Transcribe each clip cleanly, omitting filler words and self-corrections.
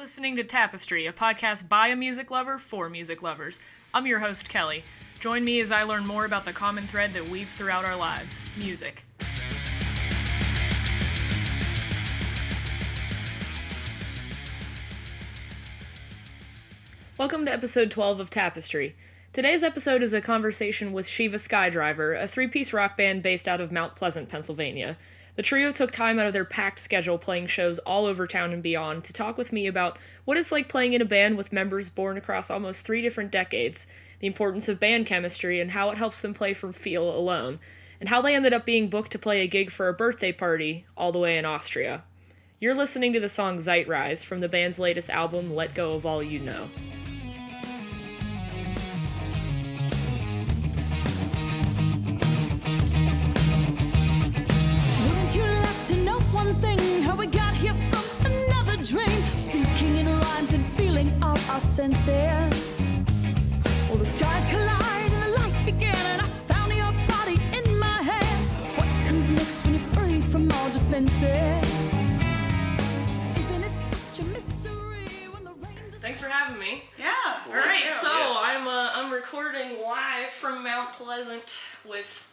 Listening to Tapestry, a podcast by a music lover for music lovers. I'm your host, Kelly. Join me as I learn more about the common thread that weaves throughout our lives, music. Welcome to episode 12 of Tapestry. Today's episode is a conversation with Shiva Skydiver, a three-piece rock band based out of Mount Pleasant, Pennsylvania. The trio took time out of their packed schedule playing shows all over town and beyond to talk with me about what it's like playing in a band with members born across almost 3 different decades, the importance of band chemistry and how it helps them play from feel alone, and how they ended up being booked to play a gig for a birthday party all the way in Austria. You're listening to the song Zeitreise from the band's latest album, Let Go of All You Know. How we got here from another dream, speaking in rhymes and feeling all our senses. All the skies collide and the light began, and I found your body in my hand. What comes next when you're free from all defenses? Isn't it such a mystery when the rain does... Thanks for having me. Yeah. All right, so yes. I'm recording live from Mount Pleasant with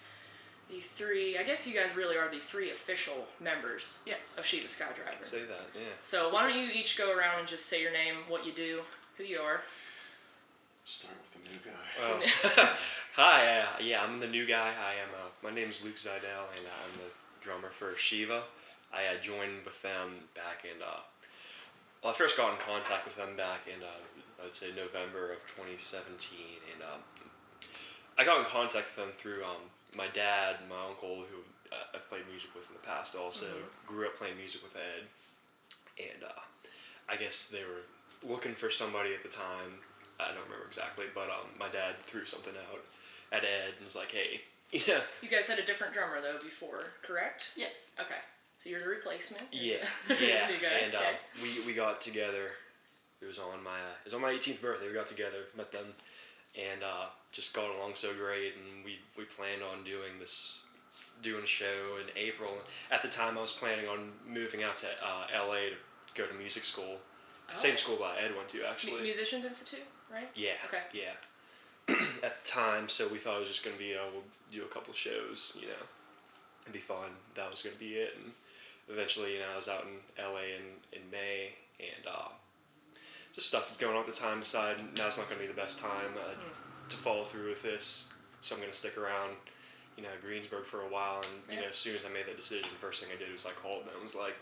the three, I guess you guys really are the three official members of Shiva Skydiver. I'd say that, yeah. So why don't you each go around and just say your name, what you do, who you are. Start with the new guy. Well, hi, I'm the new guy. My name is Luke Seidel, and I'm the drummer for Shiva. I joined with them back in, I first got in contact with them back in, I would say November of 2017, and I got in contact with them through my dad, my uncle, who I've played music with in the past, also grew up playing music with Ed, and I guess they were looking for somebody at the time. I don't remember exactly, but my dad threw something out at Ed and was like, "Hey, yeah." You guys had a different drummer though before, correct? Yes. Okay, so you're the replacement. Yeah. And we got together. It was on my 18th birthday. We got together, met them, and just got along so great, and we planned on doing a show in April. At the time, I was planning on moving out to LA to go to music school. Same school Ed went to, actually. Musicians Institute, right? Yeah. Okay. Yeah. At the time, so we thought it was just going to be, we'll do a couple shows, and be fun. That was going to be it. And eventually, I was out in LA in May, and just stuff going on at the time, decided now's not going to be the best time to follow through with this, so I'm going to stick around, Greensburg for a while, and, as soon as I made that decision, the first thing I did was, called them. I was like,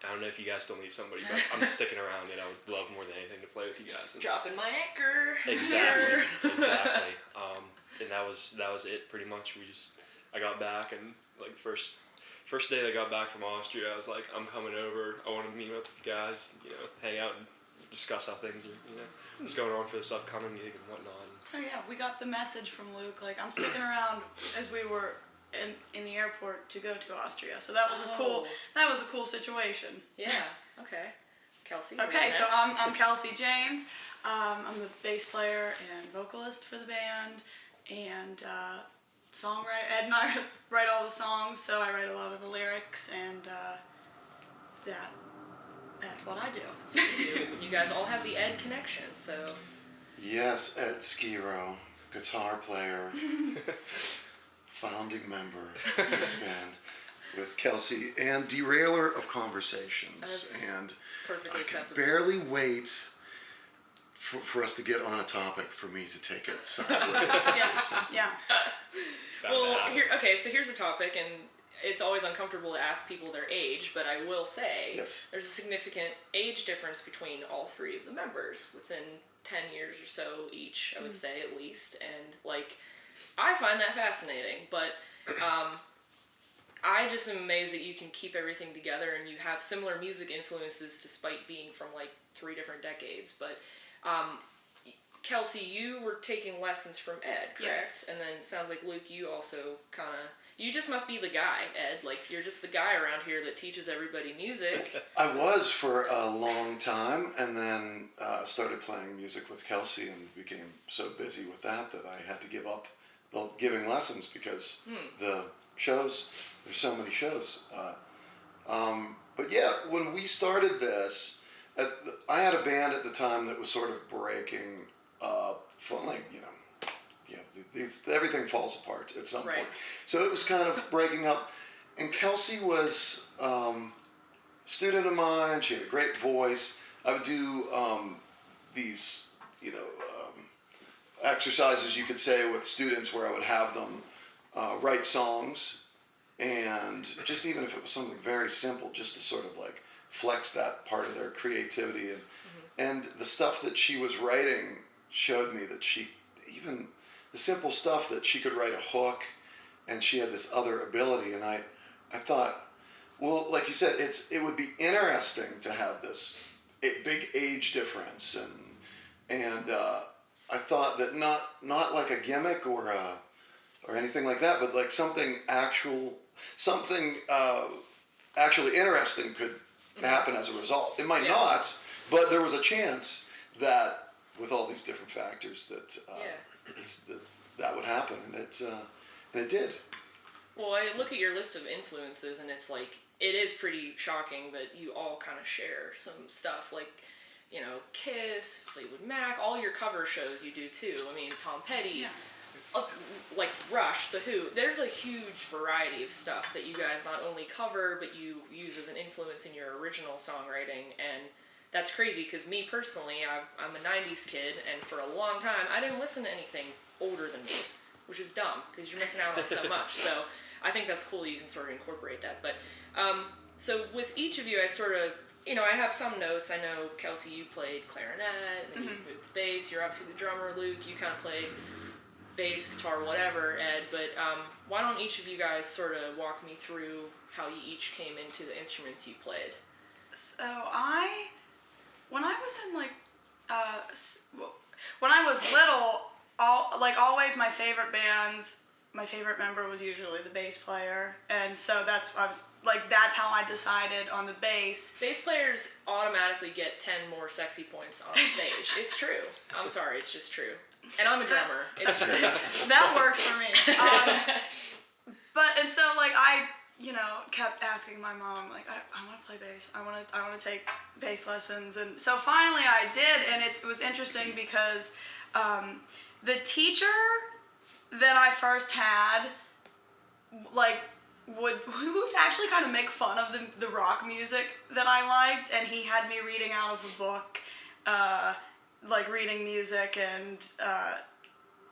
I don't know if you guys still need somebody, but I'm sticking around, and I would love more than anything to play with you guys. And dropping my anchor. Exactly. And that was it, pretty much. I got back, and, first day I got back from Austria, I was like, I'm coming over, I want to meet up with you guys, hang out and discuss how things are, what's going on for this upcoming gig and whatnot. Oh yeah, we got the message from Luke, I'm sticking around as we were in the airport to go to Austria. So that was a cool situation. Yeah. Okay. Kelsey. Okay, so I'm Kelsey James. I'm the bass player and vocalist for the band, and songwriter. Ed and I write all the songs, so I write a lot of the lyrics, and that's what I do. That's what you do. You guys all have the Ed connection, so. Yes, Ed Skiro, guitar player, founding member of this band with Kelsey, and derailer of conversations. That's and perfectly acceptable. I can barely wait for us to get on a topic for me to take it sideways. Yeah. Well, so here's a topic, and it's always uncomfortable to ask people their age, but I will say there's a significant age difference between all three of the members, within 10 years or so each, I would say, at least. And, I find that fascinating, but I just am amazed that you can keep everything together and you have similar music influences despite being from, 3 different decades. But, Kelsey, you were taking lessons from Ed, correct? Yes. And then it sounds like, Luke, you also kind of... You just must be the guy, Ed. You're just the guy around here that teaches everybody music. I was for a long time, and then started playing music with Kelsey and became so busy with that I had to give up giving lessons because there's so many shows. But yeah, when we started this, I had a band at the time that was sort of breaking up, everything falls apart at some point. So it was kind of breaking up, and Kelsey was a student of mine. She had a great voice. I would do these, exercises, you could say, with students where I would have them write songs, and just even if it was something very simple, just to sort of like flex that part of their creativity, and the stuff that she was writing showed me that even the simple stuff, that she could write a hook, and she had this other ability, and I thought, well, like you said, it would be interesting to have this big age difference, and I thought that not like a gimmick or anything like that, but like something actually interesting could happen as a result. It might not, but there was a chance that with all these different factors that would happen, and it did. Well, I look at your list of influences, and it's like, it is pretty shocking that you all kind of share some stuff, like, Kiss, Fleetwood Mac, all your cover shows you do too. I mean, Tom Petty, like Rush, The Who. There's a huge variety of stuff that you guys not only cover, but you use as an influence in your original songwriting, and that's crazy, because me personally, I'm a 90s kid, and for a long time, I didn't listen to anything older than me, which is dumb, because you're missing out on so much. So I think that's cool you can sort of incorporate that. But so with each of you, I sort of, I have some notes. I know, Kelsey, you played clarinet, and then you moved to bass. You're obviously the drummer. Luke, you kind of play bass, guitar, whatever. Ed, but why don't each of you guys sort of walk me through how you each came into the instruments you played? So when I was in when I was little, always my favorite bands, my favorite member was usually the bass player, and so that's how I decided on the bass. Bass players automatically get 10 more sexy points on stage. It's true. I'm sorry, it's just true. And I'm a drummer. It's true. That works for me. And so I kept asking my mom, I want to play bass. I want to take bass lessons, and so finally I did, and it was interesting because the teacher that I first had, would actually kind of make fun of the rock music that I liked, and he had me reading out of a book, reading music and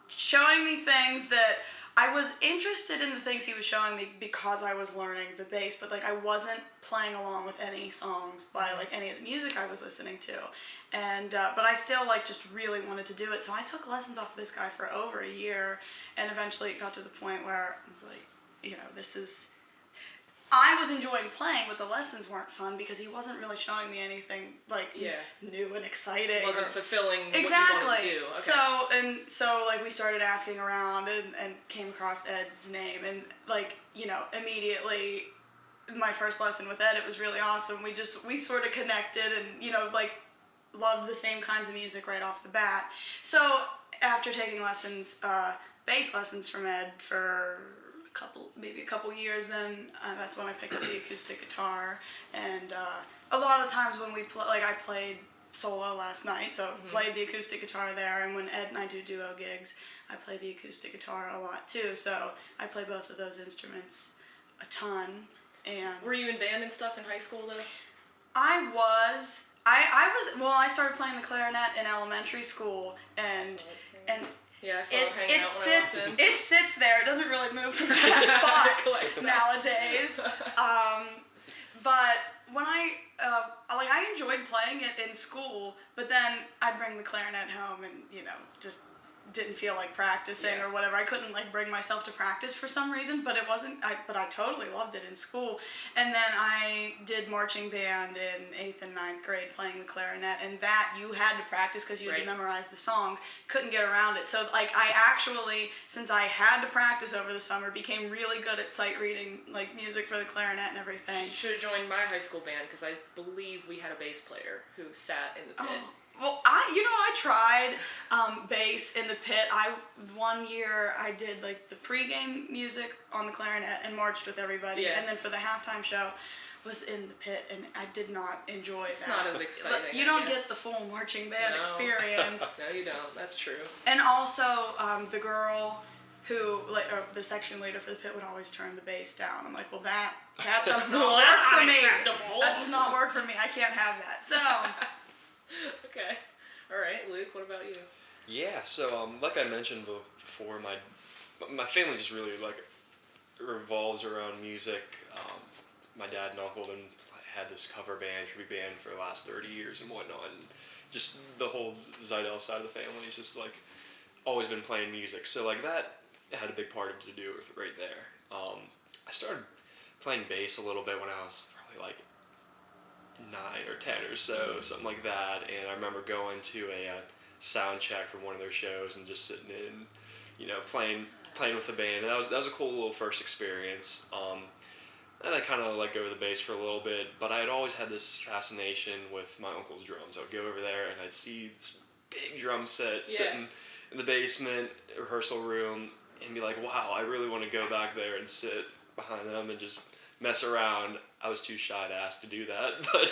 showing me things that I was interested in, the things he was showing me because I was learning the bass, but I wasn't playing along with any songs by any of the music I was listening to, and but I still just really wanted to do it, so I took lessons off of this guy for over a year, and eventually it got to the point where I was I was enjoying playing, but the lessons weren't fun because he wasn't really showing me anything new and exciting. It wasn't fulfilling exactly. What you wanted to do. Okay. So we started asking around and came across Ed's name, and immediately my first lesson with Ed, it was really awesome. We sort of connected and loved the same kinds of music right off the bat. So after taking lessons, bass lessons from Ed for maybe a couple years, then that's when I picked up the acoustic guitar, and a lot of times when we play, I played solo last night, so played the acoustic guitar there, and when Ed and I do duo gigs, I play the acoustic guitar a lot too, so I play both of those instruments a ton. And were you in band and stuff in high school though? I was. I started playing the clarinet in elementary school, and yeah, I saw it hanging out when I walked in. It sits there. It doesn't really move from that spot nowadays. But when I enjoyed playing it in school, but then I'd bring the clarinet home and just didn't feel like practicing or whatever. I couldn't bring myself to practice for some reason, but it wasn't. But I totally loved it in school. And then I did marching band in 8th and 9th grade, playing the clarinet, and that you had to practice because you had to memorize the songs. Couldn't get around it. So I actually, since I had to practice over the summer, became really good at sight reading music for the clarinet and everything. You should have joined my high school band because I believe we had a bass player who sat in the pit. Oh. Well, I tried bass in the pit. One year I did the pregame music on the clarinet and marched with everybody, and then for the halftime show, was in the pit, and I did not enjoy It's that. not as exciting. You I don't guess. get the full marching band No. experience. No, you don't. That's true. And also, the girl who, like, or the section leader for the pit would always turn the bass down. I'm like, well, that does not Well, work that's for me. unacceptable. That does not work for me. I can't have that. So, Okay. All right, Luke. What about you? Yeah, so like I mentioned before, my family just really like revolves around music. My dad and uncle then had this cover band, tribute band for the last 30 years and whatnot, and just the whole Seidel side of the family is just like always been playing music. So like that had a big part to do with right there. I started playing bass a little bit when I was probably like 9 or 10 or so, something like that. And I remember going to a sound check for one of their shows and just sitting in, you know, playing with the band. And that was a cool little first experience. And I kind of let go of the bass for a little bit, but I had always had this fascination with my uncle's drums. I would go over there and I'd see this big drum set sitting in the basement rehearsal room and be like, wow, I really want to go back there and sit behind them and just mess around. I was too shy to ask to do that, but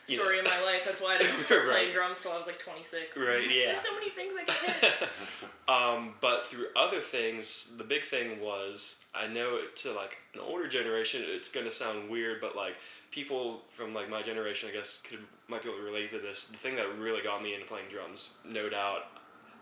Story of my life. That's why I didn't start playing Right. drums till I was like 26. Right, yeah. There's so many things I can hit. But through other things, the big thing was, I know to like an older generation, it's gonna sound weird, but like people from like my generation, I guess, might be able to relate to this. The thing that really got me into playing drums, no doubt,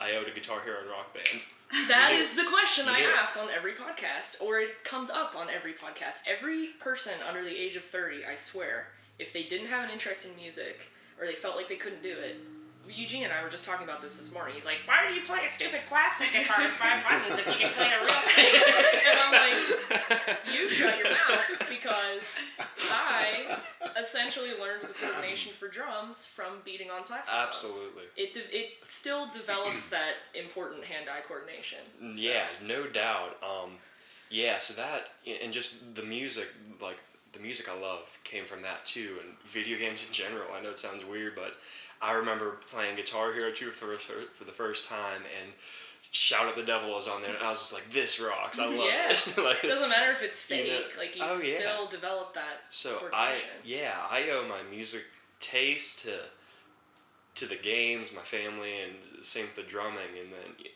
I owed a Guitar Hero and Rock Band. That is the question I Yeah. ask on every podcast, or it comes up on every podcast. Every person under the age of 30, I swear, if they didn't have an interest in music, or they felt like they couldn't do it, Eugene and I were just talking about this morning. He's like, why do you play a stupid plastic guitar with 5 buttons if you can play a real thing? And I'm like, you shut your mouth, because I essentially learned the coordination for drums from beating on plastic buttons. Absolutely. It still develops that important hand-eye coordination. So. Yeah, no doubt. Yeah, so that, and just the music, like, the music I love came from that too, and video games in general. I know it sounds weird, but I remember playing Guitar Hero 2 for the first time, and Shout at the Devil was on there, and I was just like, this rocks, I love it. Like, It doesn't matter if it's fake, you know, like you still develop that coordination. I owe my music taste to the games, my family, and same with the drumming, and then,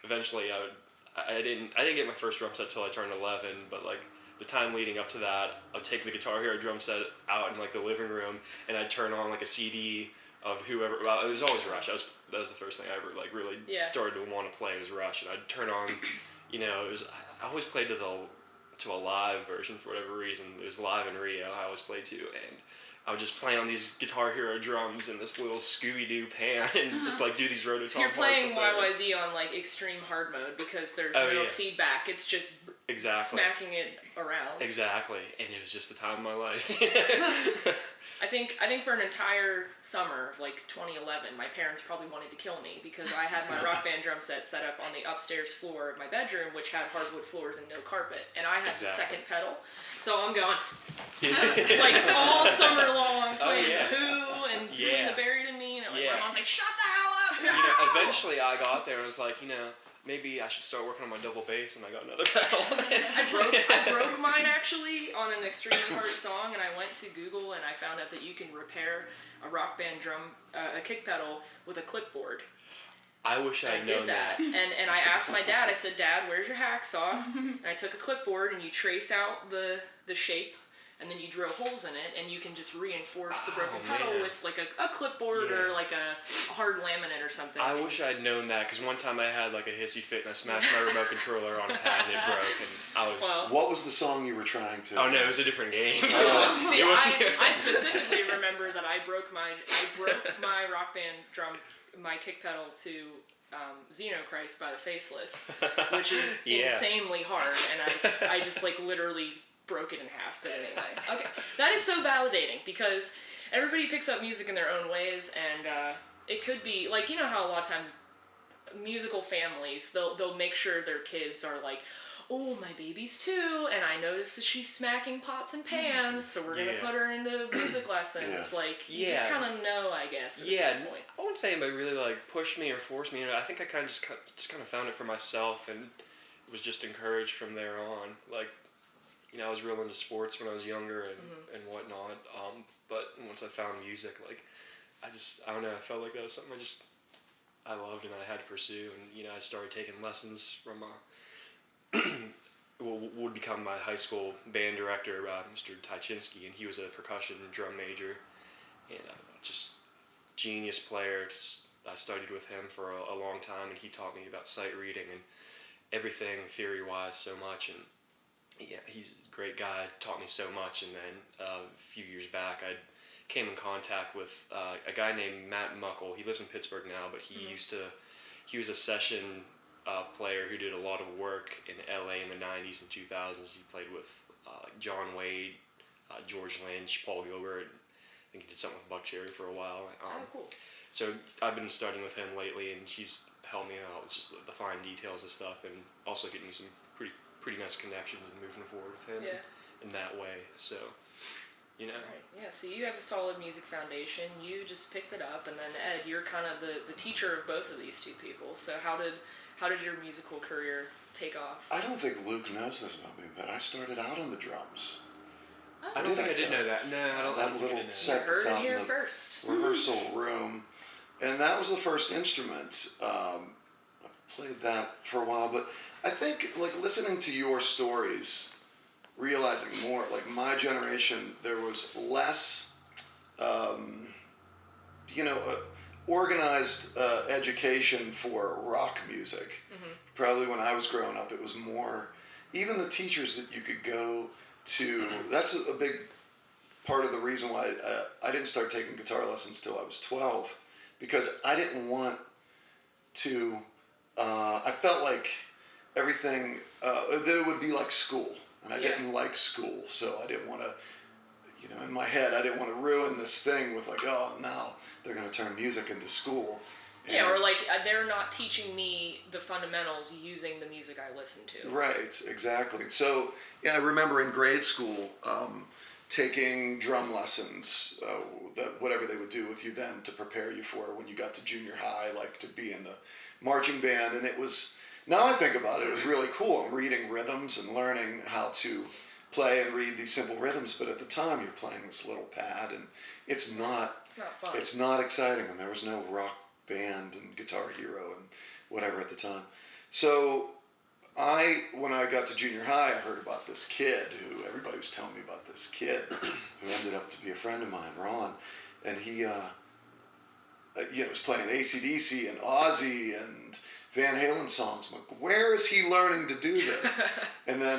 eventually I didn't get my first drum set till I turned 11, but like, the time leading up to that, I'd take the Guitar Hero drum set out in like the living room, and I'd turn on like a CD of whoever. Well, it was always Rush. That was the first thing I ever like really started to want to play was Rush, and I'd turn on, I always played to a live version for whatever reason. It was live in Rio. I always played to, and I would just play on these Guitar Hero drums in this little Scooby-Doo pan and just like do these rototom So you're parts playing up there. YYZ on like extreme hard mode because there's no feedback. It's just smacking it around. Exactly, and it was just the time of my life. I think for an entire summer of like 2011, my parents probably wanted to kill me because I had my Rock Band drum set set up on the upstairs floor of my bedroom, which had hardwood floors and no carpet, and I had the second pedal, so I'm going like all summer long playing Who and Between the Buried and Me, and my mom's like, shut the hell up! No! Eventually I got there and was like, maybe I should start working on my double bass, and I got another pedal. I broke mine actually on an extremely hard song, and I went to Google and I found out that you can repair a Rock Band drum, a kick pedal with a clipboard. I wish I had known did that. And I asked my dad, I said, Dad, where's your hacksaw? And I took a clipboard and you trace out the shape, and then you drill holes in it, and you can just reinforce the broken pedal with like a clipboard or like a hard laminate or something. I wish I'd known that, because one time I had like a hissy fit and I smashed my remote controller on a pad and it broke, and I was... What was the song you were trying to... Oh no, it was a different game. See, I specifically remember that I broke my Rock Band drum, my kick pedal to Xenochrist by the Faceless, which is insanely hard, and I just like literally broke it in half. But anyway, okay, that is so validating, because everybody picks up music in their own ways, and it could be like, how a lot of times musical families, they'll make sure their kids are like, oh, my baby's 2, and I noticed that she's smacking pots and pans, so we're gonna put her into music lessons. Like, you just kind of know, I guess, at a certain point. I wouldn't say anybody really like pushed me or forced me. I think I kind of just kind of found it for myself, and was just encouraged from there on. Like, I was real into sports when I was younger and whatnot. But once I found music, like, I don't know, I felt like that was something I loved and I had to pursue. And, I started taking lessons from what would become my high school band director, Mr. Tychinsky, and he was a percussion and drum major. And just genius player. I studied with him for a long time, and he taught me about sight reading and everything theory-wise so much. And yeah, he's a great guy, taught me so much. And then a few years back, I came in contact with a guy named Matt Muckle. He lives in Pittsburgh now, but he was a session player who did a lot of work in LA in the 90s and 2000s. He played with John Wade, George Lynch, Paul Gilbert. I think he did something with Buck Cherry for a while. Cool. So I've been studying with him lately, and he's helped me out with just the fine details of stuff, and also getting me some pretty nice connections and moving forward with him in that way. So, Right. Yeah, so you have a solid music foundation. You just picked it up, and then Ed, you're kind of the teacher of both of these two people. So how did your musical career take off? I don't think Luke knows this about me, but I started out on the drums. I don't think I did know that. No, I don't that think little I did know set You heard that's it out here in the first. rehearsal room. And that was the first instrument. I played that for a while, but I think, like, listening to your stories, realizing more, like, my generation, there was less, organized education for rock music. Probably when I was growing up, it was more, even the teachers that you could go to, that's a big part of the reason why I didn't start taking guitar lessons till I was 12. Because I didn't want to, I felt like everything, that it would be like school. And I didn't like school, so I didn't want to, in my head, I didn't want to ruin this thing with like, oh, no, they're going to turn music into school. And or like they're not teaching me the fundamentals using the music I listen to. Right, exactly. So, I remember in grade school, taking drum lessons, whatever they would do with you then to prepare you for when you got to junior high, like to be in the marching band. And it was, now I think about it, it was really cool. I'm reading rhythms and learning how to play and read these simple rhythms. But at the time, you're playing this little pad, and it's not fun. It's not exciting. And there was no rock band and Guitar Hero and whatever at the time. So when I got to junior high, I heard about this kid who, everybody was telling me about this kid who ended up to be a friend of mine, Ron. And he, was playing AC/DC and Ozzy and Van Halen songs. I'm like, where is he learning to do this? And then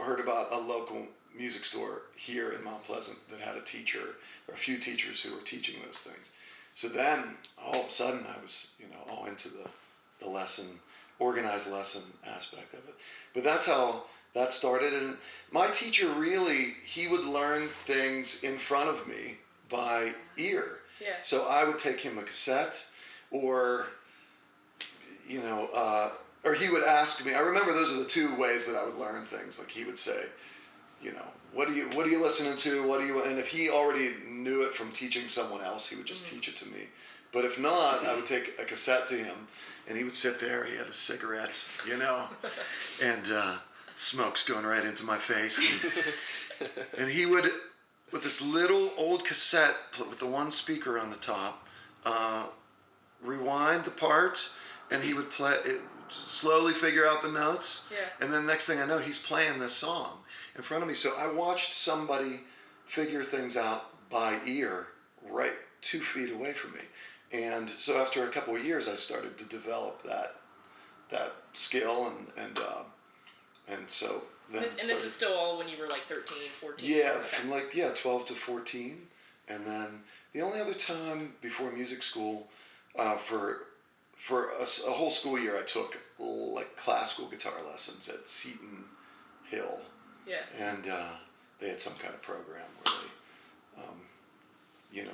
heard about a local music store here in Mount Pleasant that had a teacher, or a few teachers who were teaching those things. So then, all of a sudden, I was, all into the lesson, organized lesson aspect of it. But that's how that started. And my teacher really, he would learn things in front of me by ear. Yeah. So I would take him a cassette, or, or he would ask me. I remember those are the two ways that I would learn things. Like he would say, what are you listening to? And if he already knew it from teaching someone else, he would just teach it to me. But if not, I would take a cassette to him, and he would sit there. He had a cigarette, and smoke's going right into my face. And he would, with this little old cassette with the one speaker on the top, rewind the part, and he would slowly figure out the notes. Yeah. And then next thing I know, he's playing this song in front of me. So I watched somebody figure things out by ear right 2 feet away from me. And so after a couple of years, I started to develop that skill, and so then this is still all when you were like 13, 14? Yeah, from 12 to 14. And then the only other time before music school, for a whole school year, I took like classical guitar lessons at Seton Hill. Yeah. And they had some kind of program where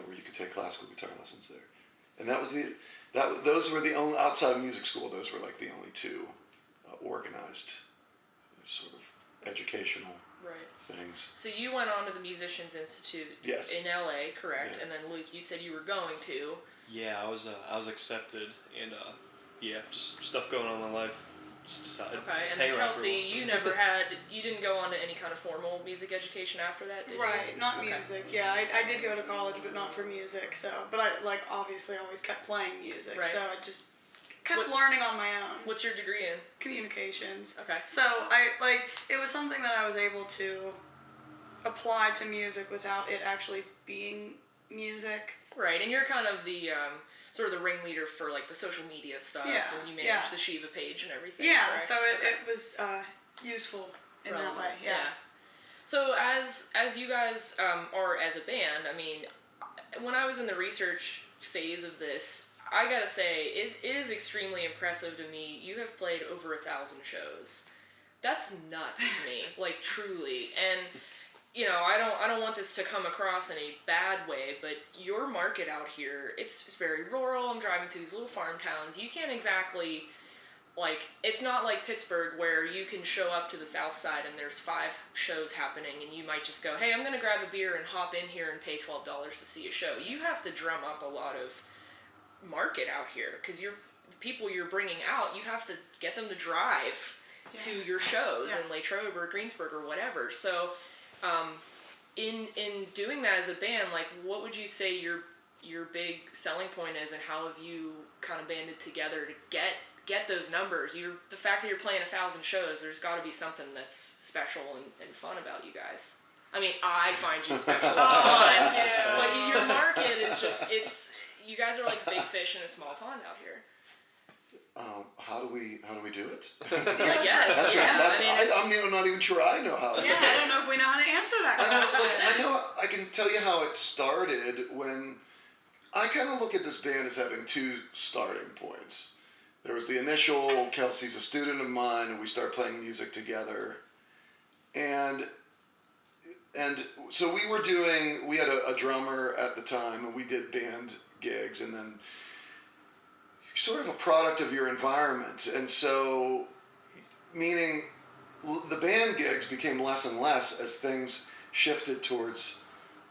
where you could take classical guitar lessons there. And those were the only, outside of music school, those were like the only two organized sort of educational things. So you went on to the Musicians Institute in LA, correct? Yeah. And then Luke, you said you were going to. Yeah, I was accepted, and just stuff going on in my life just decided Okay, and hang then around for a Kelsey, while. you didn't go on to any kind of formal music education after that, did you? Right, not Okay. music. Yeah, I did go to college, but not for music. So, but I obviously always kept playing music. Right. So I just kept What- learning on my own. What's your degree in? Communications. Okay. So it was something that I was able to apply to music without it actually being music. Right, and you're kind of the sort of the ringleader for like the social media stuff, Yeah, and you manage yeah. the Shiva page and everything. Yeah, correct? so Okay. it was useful in that Relevant, way. Yeah. So as you guys are as a band, I mean, when I was in the research phase of this, I gotta say it is extremely impressive to me. You have played over 1,000 shows. That's nuts to me, like truly. And you know, I don't want this to come across in a bad way, but your market out here, it's very rural. I'm driving through these little farm towns. You can't exactly, like, it's not like Pittsburgh where you can show up to the south side and there's 5 shows happening and you might just go, hey, I'm going to grab a beer and hop in here and pay $12 to see a show. You have to drum up a lot of market out here because the people you're bringing out, you have to get them to drive to your shows in Latrobe or Greensburg or whatever. So in doing that as a band, like, what would you say your big selling point is, and how have you kind of banded together to get those numbers? The fact that you're playing 1,000 shows, there's got to be something that's special and fun about you guys. I mean, I find you special and fun, but your market is just, you guys are like big fish in a small pond out here. How do we do it? Yes, I'm not even sure I know how. Yeah, I don't know if we know how to answer that question. I can tell you how it started when I kind of look at this band as having 2 starting points. There was the initial, Kelsey's a student of mine, and we start playing music together. And so we had a drummer at the time, and we did band gigs, and then sort of a product of your environment. And so, meaning the band gigs became less and less as things shifted towards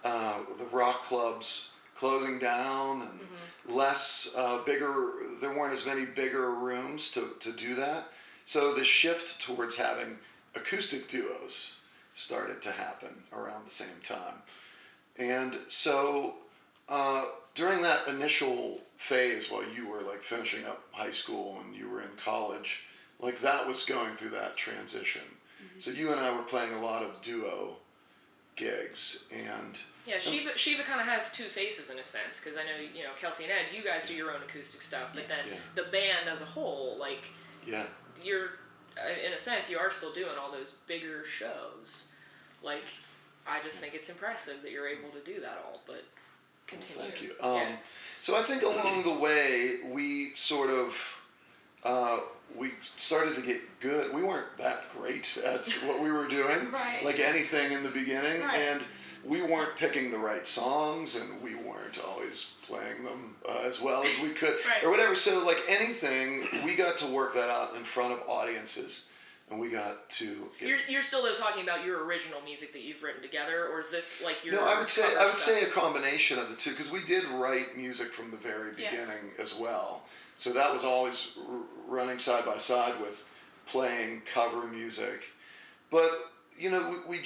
the rock clubs closing down and less there weren't as many bigger rooms to do that. So the shift towards having acoustic duos started to happen around the same time. And so during that initial phase while you were like finishing up high school and you were in college, like that was going through that transition. So you and I were playing a lot of duo gigs, and Shiva kind of has 2 faces in a sense, because I know, you know, Kelsey and Ed, you guys do your own acoustic stuff, but then the band as a whole, like, you're, in a sense, you are still doing all those bigger shows. Like, I just think it's impressive that you're able to do that all, but continue. Thank you. So I think along the way, we sort of, we started to get good. We weren't that great at what we were doing, like anything in the beginning, and we weren't picking the right songs, and we weren't always playing them as well as we could, or whatever. So like anything, we got to work that out in front of audiences. And we got to get... You're still though talking about your original music that you've written together, or is this like your... No, I would say a combination of the 2, because we did write music from the very beginning as well. So that was always running side by side with playing cover music. But you know, we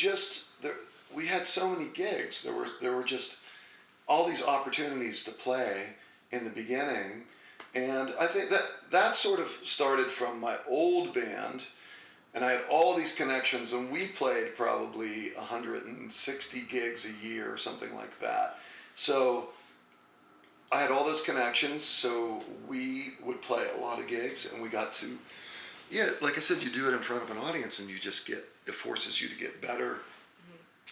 had so many gigs. There were just all these opportunities to play in the beginning, and I think that sort of started from my old band. And I had all these connections, and we played probably 160 gigs a year or something like that. So I had all those connections, so we would play a lot of gigs, and we got to, like I said, you do it in front of an audience, and it forces you to get better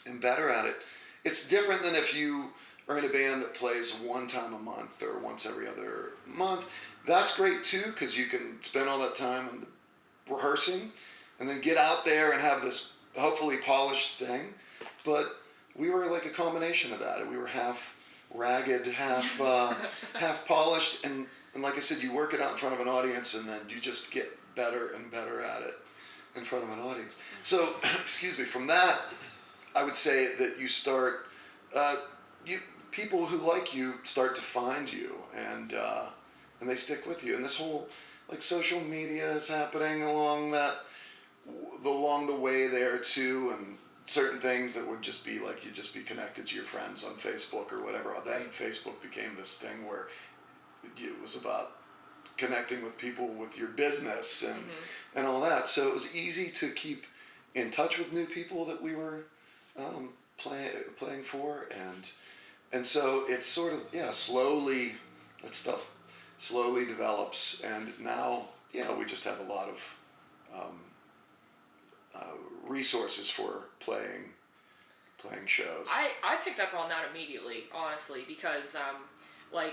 and better at it. It's different than if you are in a band that plays 1 time a month or once every other month. That's great too, because you can spend all that time in rehearsing, and then get out there and have this hopefully polished thing. But we were like a combination of that. And we were half ragged, half polished. And like I said, you work it out in front of an audience, and then you just get better and better at it in front of an audience. So, excuse me, from that, I would say that you start, people who like you start to find you, and they stick with you. And this whole like social media is happening along the way there too, and certain things that would just be like, you'd just be connected to your friends on Facebook or whatever. Then Facebook became this thing where it was about connecting with people with your business and all that. So it was easy to keep in touch with new people that we were playing for, and so it's sort of slowly, that stuff slowly develops, and now we just have a lot of resources for playing shows. I picked up on that immediately, honestly, because I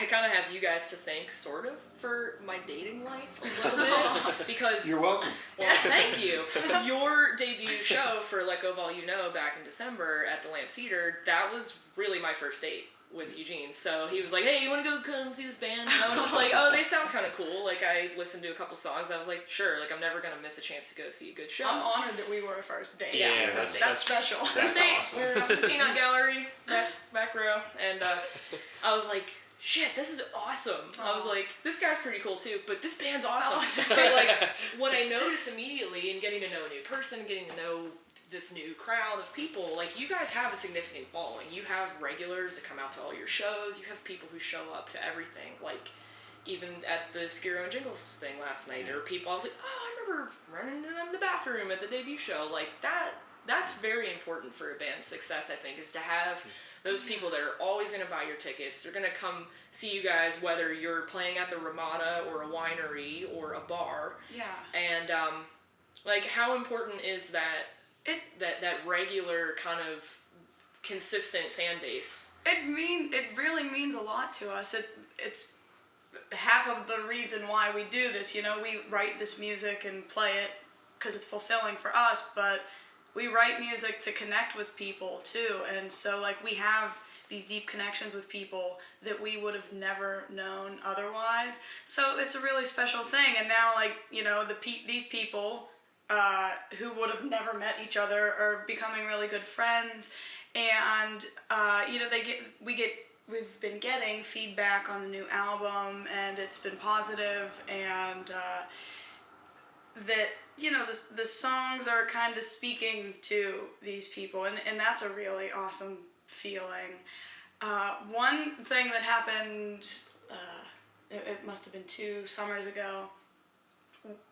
kind of have you guys to thank, sort of, for my dating life a little bit. Because You're welcome. Well, thank you. Your debut show for Let Go of All You Know back in December at the Lamp Theater, that was really my first date with Eugene. So he was like, hey, you want to go come see this band? And I was just like, oh, they sound kind of cool. Like, I listened to a couple songs. I was like, sure, like, I'm never going to miss a chance to go see a good show. I'm honored that we were a first date. Yeah, that's special. First date, awesome. we were at the Peanut Gallery, back row, and I was like, shit, this is awesome. I was like, this guy's pretty cool too, but this band's awesome. But like, what I noticed immediately in getting to know a new person, getting to know this new crowd of people, like, you guys have a significant following. You have regulars that come out to all your shows. You have people who show up to everything. Like, even at the Skiro and Jingles thing last night, there were people, I was like, oh, I remember running into them in the bathroom at the debut show. Like, that's very important for a band's success, I think, is to have those people that are always going to buy your tickets. They're going to come see you guys, whether you're playing at the Ramada or a winery or a bar. Yeah. And, like, how important is that regular kind of consistent fan base? It really means a lot to us. It's half of the reason why we do this. We write this music and play it because it's fulfilling for us, but we write music to connect with people too, and so, like, we have these deep connections with people that we would have never known otherwise. So it's a really special thing, and now, like, these people who would have never met each other are becoming really good friends, and we've been getting feedback on the new album, and it's been positive, and that the songs are kind of speaking to these people, and that's a really awesome feeling. One thing that happened, it must have been 2 summers ago,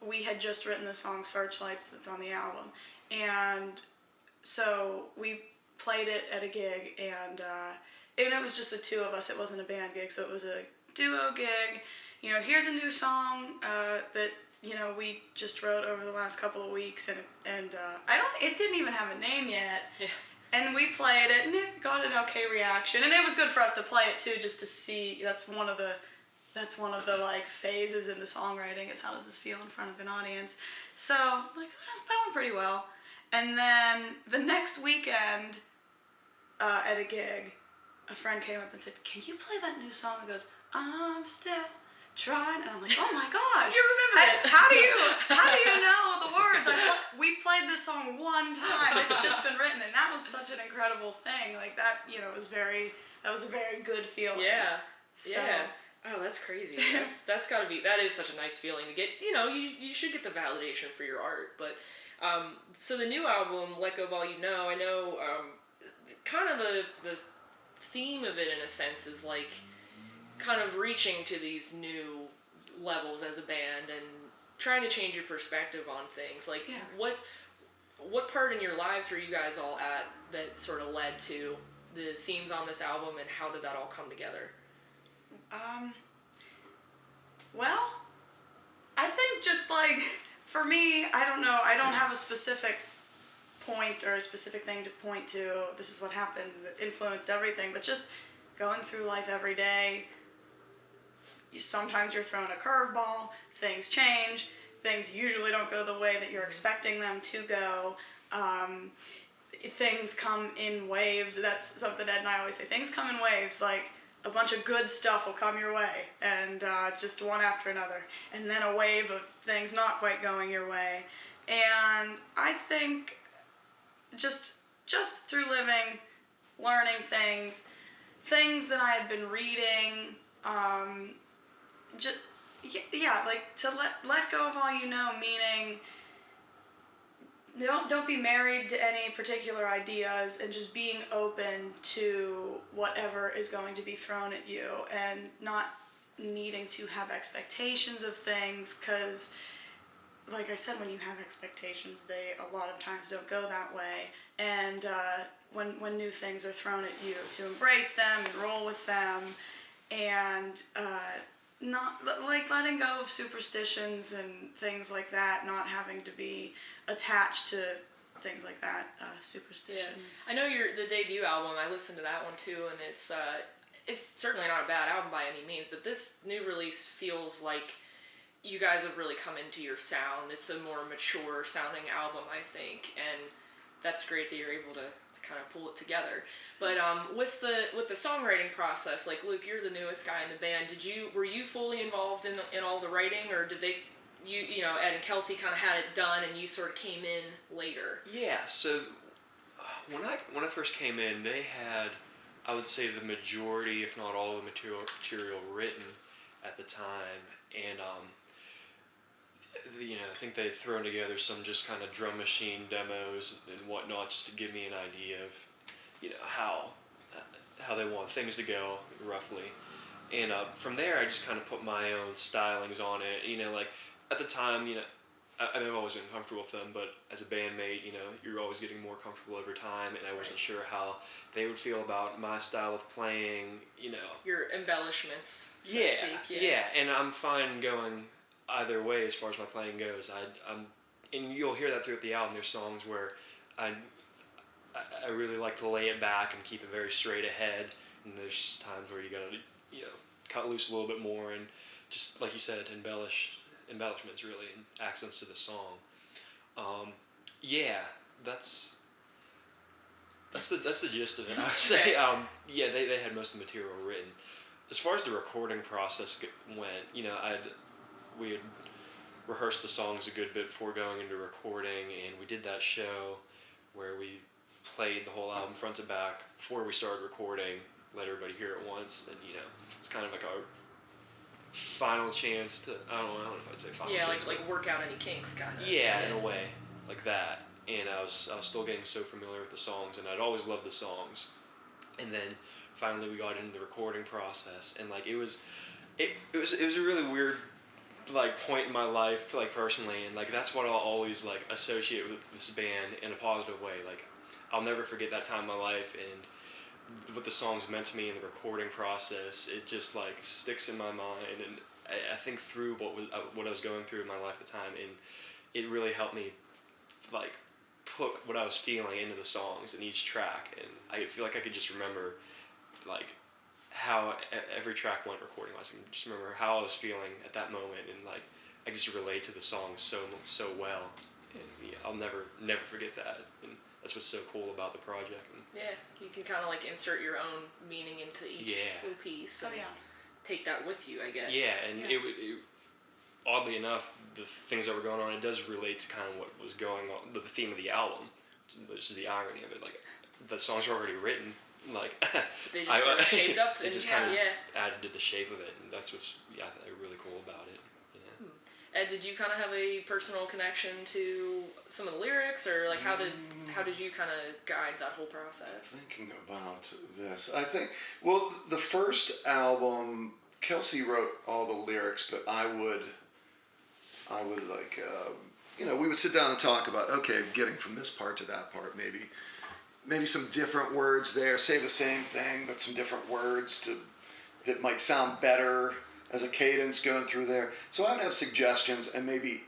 we had just written the song Searchlights that's on the album, and so we played it at a gig, and it was just the 2 of us. It wasn't a band gig, so it was a duo gig. Here's a new song that we just wrote over the last couple of weeks, and it didn't even have a name yet. Yeah. And we played it, and it got an okay reaction, and it was good for us to play it too, just to see. That's one of the like phases in the songwriting, is how does this feel in front of an audience. So, like, that went pretty well. And then the next weekend at a gig, a friend came up and said, "Can you play that new song?" He goes, "I'm still trying," and I'm like, "Oh my gosh, You remember it. How do you know the words?" We played this song one time. It's just been written, and that was such an incredible thing. Like, that, that was a very good feeling. Yeah. So, yeah. Oh, that's crazy. That's gotta be, that is such a nice feeling to get. You should get the validation for your art. But so the new album, Let Go of All You Know, I know kind of the theme of it, in a sense, is like kind of reaching to these new levels as a band and trying to change your perspective on things. Like, Yeah. what part in your lives were you guys all at that sort of led to the themes on this album, and how did that all come together? Well, I think just, like, for me, I don't know, I don't have a specific point or a specific thing to point to, this is what happened that influenced everything, but just going through life every day, sometimes you're thrown a curveball, things change, things usually don't go the way that you're expecting them to go, things come in waves. That's something Ed and I always say, things come in waves, like, a bunch of good stuff will come your way, and just one after another, and then a wave of things not quite going your way. And I think just through living, learning things that I had been reading, yeah, like to let go of all you know, meaning don't be married to any particular ideas and just being open to whatever is going to be thrown at you and not needing to have expectations of things, because like I said, when you have expectations, they a lot of times don't go that way. And when new things are thrown at you, to embrace them and roll with them, and not like letting go of superstitions and things like that, not having to be attached to things like that, superstition. Yeah. I know the debut album, I listened to that one too, and it's certainly not a bad album by any means, but this new release feels like you guys have really come into your sound. It's a more mature sounding album, I think, and that's great that you're able to kind of pull it together. But with the songwriting process, like Luke, you're the newest guy in the band. Were you fully involved in all the writing, or did you know, Ed and Kelsey kind of had it done and you sort of came in later? Yeah, so when I first came in, they had, I would say, the majority, if not all, the material written at the time, and you know, I think they'd thrown together some just kind of drum machine demos and whatnot, just to give me an idea of, you know, how they want things to go roughly, and from there I just kind of put my own stylings on it. You know, like at the time, you know, I've always been comfortable with them, but as a bandmate, you know, you're always getting more comfortable over time, and I wasn't sure how they would feel about my style of playing. You know, Your embellishments, so to speak. Yeah, and I'm fine going either way as far as my playing goes. And you'll hear that throughout the album. There's songs where I really like to lay it back and keep it very straight ahead, and there's times where you gotta, you know, cut loose a little bit more and just, like you said, embellishments really and accents to the song. Yeah, that's the gist of it, I would say. Yeah, they had most of the material written. As far as the recording process went, you know, we had rehearsed the songs a good bit before going into recording, and we did that show where we played the whole album front to back before we started recording, let everybody hear it once, and you know, it's kind of like our final chance to, I don't know if I'd say final chance. Yeah, like work out any kinks, kind of. Yeah, in a way, like that. And I was still getting so familiar with the songs, and I'd always loved the songs. And then finally we got into the recording process, and like it was a really weird like point in my life, like personally, and like that's what I'll always like associate with this band in a positive way. Like I'll never forget that time in my life, and what the songs meant to me in the recording process. It just like sticks in my mind, and I think through what I was going through in my life at the time, and it really helped me like put what I was feeling into the songs in each track, and I feel like I could just remember like how every track went recording wise, and just remember how I was feeling at that moment, and like I just relate to the songs so well, and yeah, I'll never forget that, and that's what's so cool about the project. And yeah, you can kind of like insert your own meaning into each little piece. Oh yeah. Take that with you, I guess. Yeah, and it oddly enough, the things that were going on, it does relate to kind of what was going on, the theme of the album, which is the irony of it. Like the songs were already written. Like they just sort of shaped up and it just kind of added to the shape of it, and that's what's really cool about it. Yeah. Ed, did you kind of have a personal connection to some of the lyrics, or like how did you kind of guide that whole process? Thinking about this, I think the first album, Kelsey wrote all the lyrics, but I would like you know, we would sit down and talk about, okay, getting from this part to that part, maybe some different words there, say the same thing, but some different words that might sound better as a cadence going through there. So I would have suggestions and maybe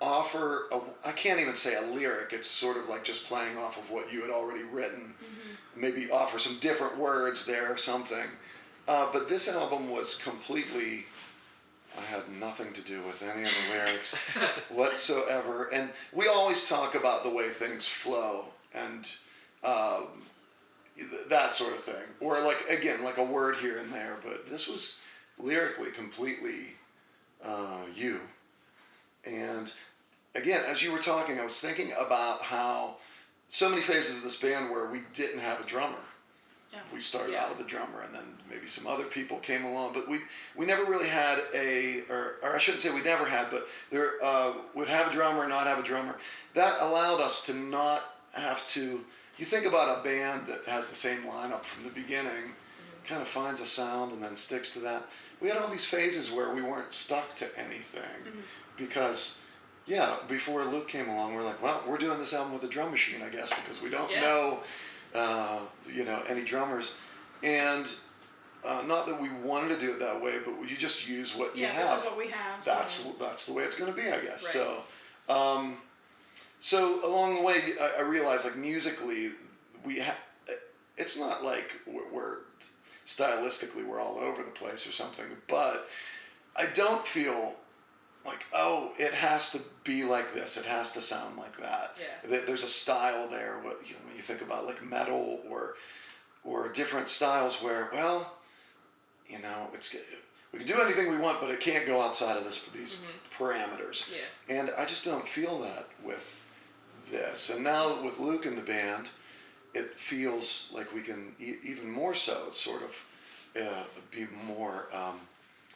offer, I can't even say a lyric, it's sort of like just playing off of what you had already written. Mm-hmm. Maybe offer some different words there or something. But this album was completely, I had nothing to do with any of the lyrics whatsoever. And we always talk about the way things flow and that sort of thing, or like again like a word here and there, but this was lyrically completely you. And again, as you were talking, I was thinking about how so many phases of this band where we didn't have a drummer, we started Yeah. out with a drummer, and then maybe some other people came along. But we never really had or I shouldn't say we never had, but there would have a drummer, not have a drummer. That allowed us to not have to. You think about a band that has the same lineup from the beginning, kind of finds a sound and then sticks to that. We had all these phases where we weren't stuck to anything because, before Luke came along, we're like, well, we're doing this album with a drum machine, I guess, because we don't know, any drummers. And not that we wanted to do it that way, but you just use what you have. Yeah, this is what we have. So That's the way it's going to be, I guess. Right. So along the way, I realized, like, musically, it's not like we're stylistically we're all over the place or something, but I don't feel like, oh, it has to be like this, it has to sound like that. Yeah. There's a style there. When you think about like metal or different styles where, well, we can do anything we want, but it can't go outside of these parameters. Yeah. And I just don't feel that with this. And now with Luke in the band, it feels like we can even more so sort of be more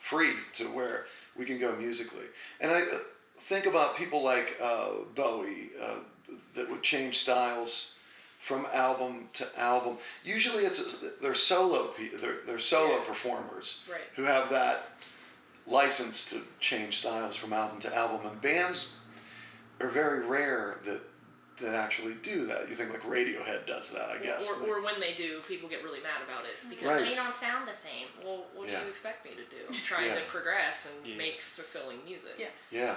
free to where we can go musically. And I think about people like Bowie that would change styles from album to album. Usually they're solo performers Right. who have that license to change styles from album to album, and bands are very rare that actually do that. You think like Radiohead does that, I guess. Or when they do, people get really mad about it because Right. they don't sound the same. Well, what do you expect me to do? I'm trying to progress and make fulfilling music. yes. Yeah.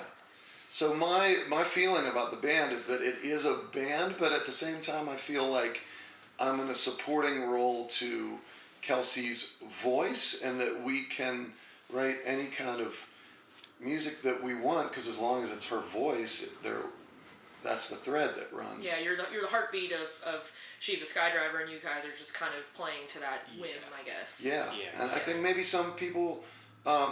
So my feeling about the band is that it is a band, but at the same time I feel like I'm in a supporting role to Kelsey's voice, and that we can write any kind of music that we want, because as long as it's her voice, that's the thread that runs. Yeah, you're the heartbeat of Shiva Skydiver, and you guys are just kind of playing to that whim, I guess. Yeah. And I think maybe some people,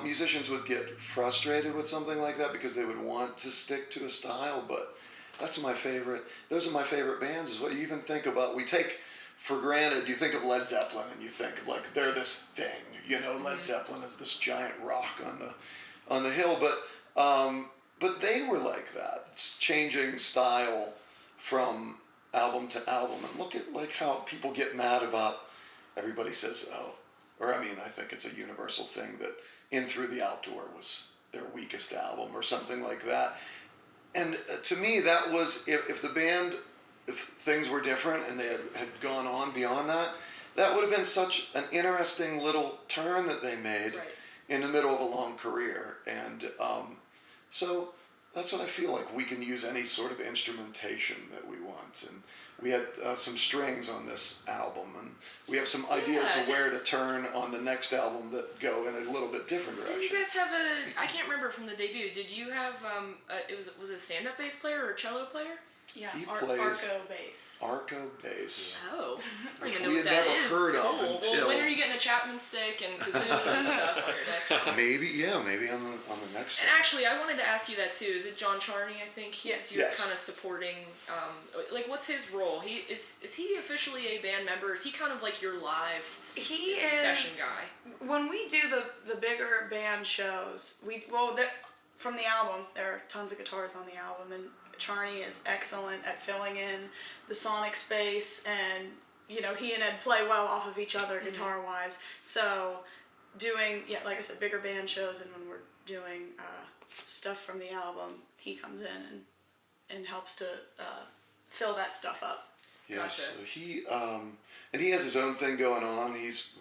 musicians would get frustrated with something like that because they would want to stick to a style, but those are my favorite bands, is what you even think about. We take for granted, you think of Led Zeppelin and you think of like, they're this thing, Led Zeppelin is this giant rock on the hill, but they were like that, changing style from album to album. And look at like how people get mad about, everybody says, I think it's a universal thing that In Through the Outdoor was their weakest album or something like that. And to me, that was, if things were different and they had gone on beyond that, that would have been such an interesting little turn that they made in the middle of a long career. And so that's what I feel like. We can use any sort of instrumentation that we want. And we had some strings on this album, and we have some ideas of where to turn on the next album that go in a little bit different direction. Did you guys have I can't remember from the debut, did you have, was it a stand-up bass player or a cello player? Yeah, He plays Arco bass. Arco bass. Oh, I don't Which even know we what had that never is. heard of Cool. until- Well, when are you getting a Chapman stick and kazoo and stuff on your next album? Maybe on the next And one. actually, I wanted to ask you that too. Is it John Charney? I think Yes. you're Yes. kind of supporting. What's his role? Is he officially a band member? Is he kind of like your live He session is. guy? When we do the bigger band shows, from the album, there are tons of guitars on the album, and Charney is excellent at filling in the sonic space, and he and Ed play well off of each other guitar wise. So doing like I said, bigger band shows, and when we're doing stuff from the album, he comes in and helps to fill that stuff up. Yeah, Gotcha. so he has his own thing going on. He's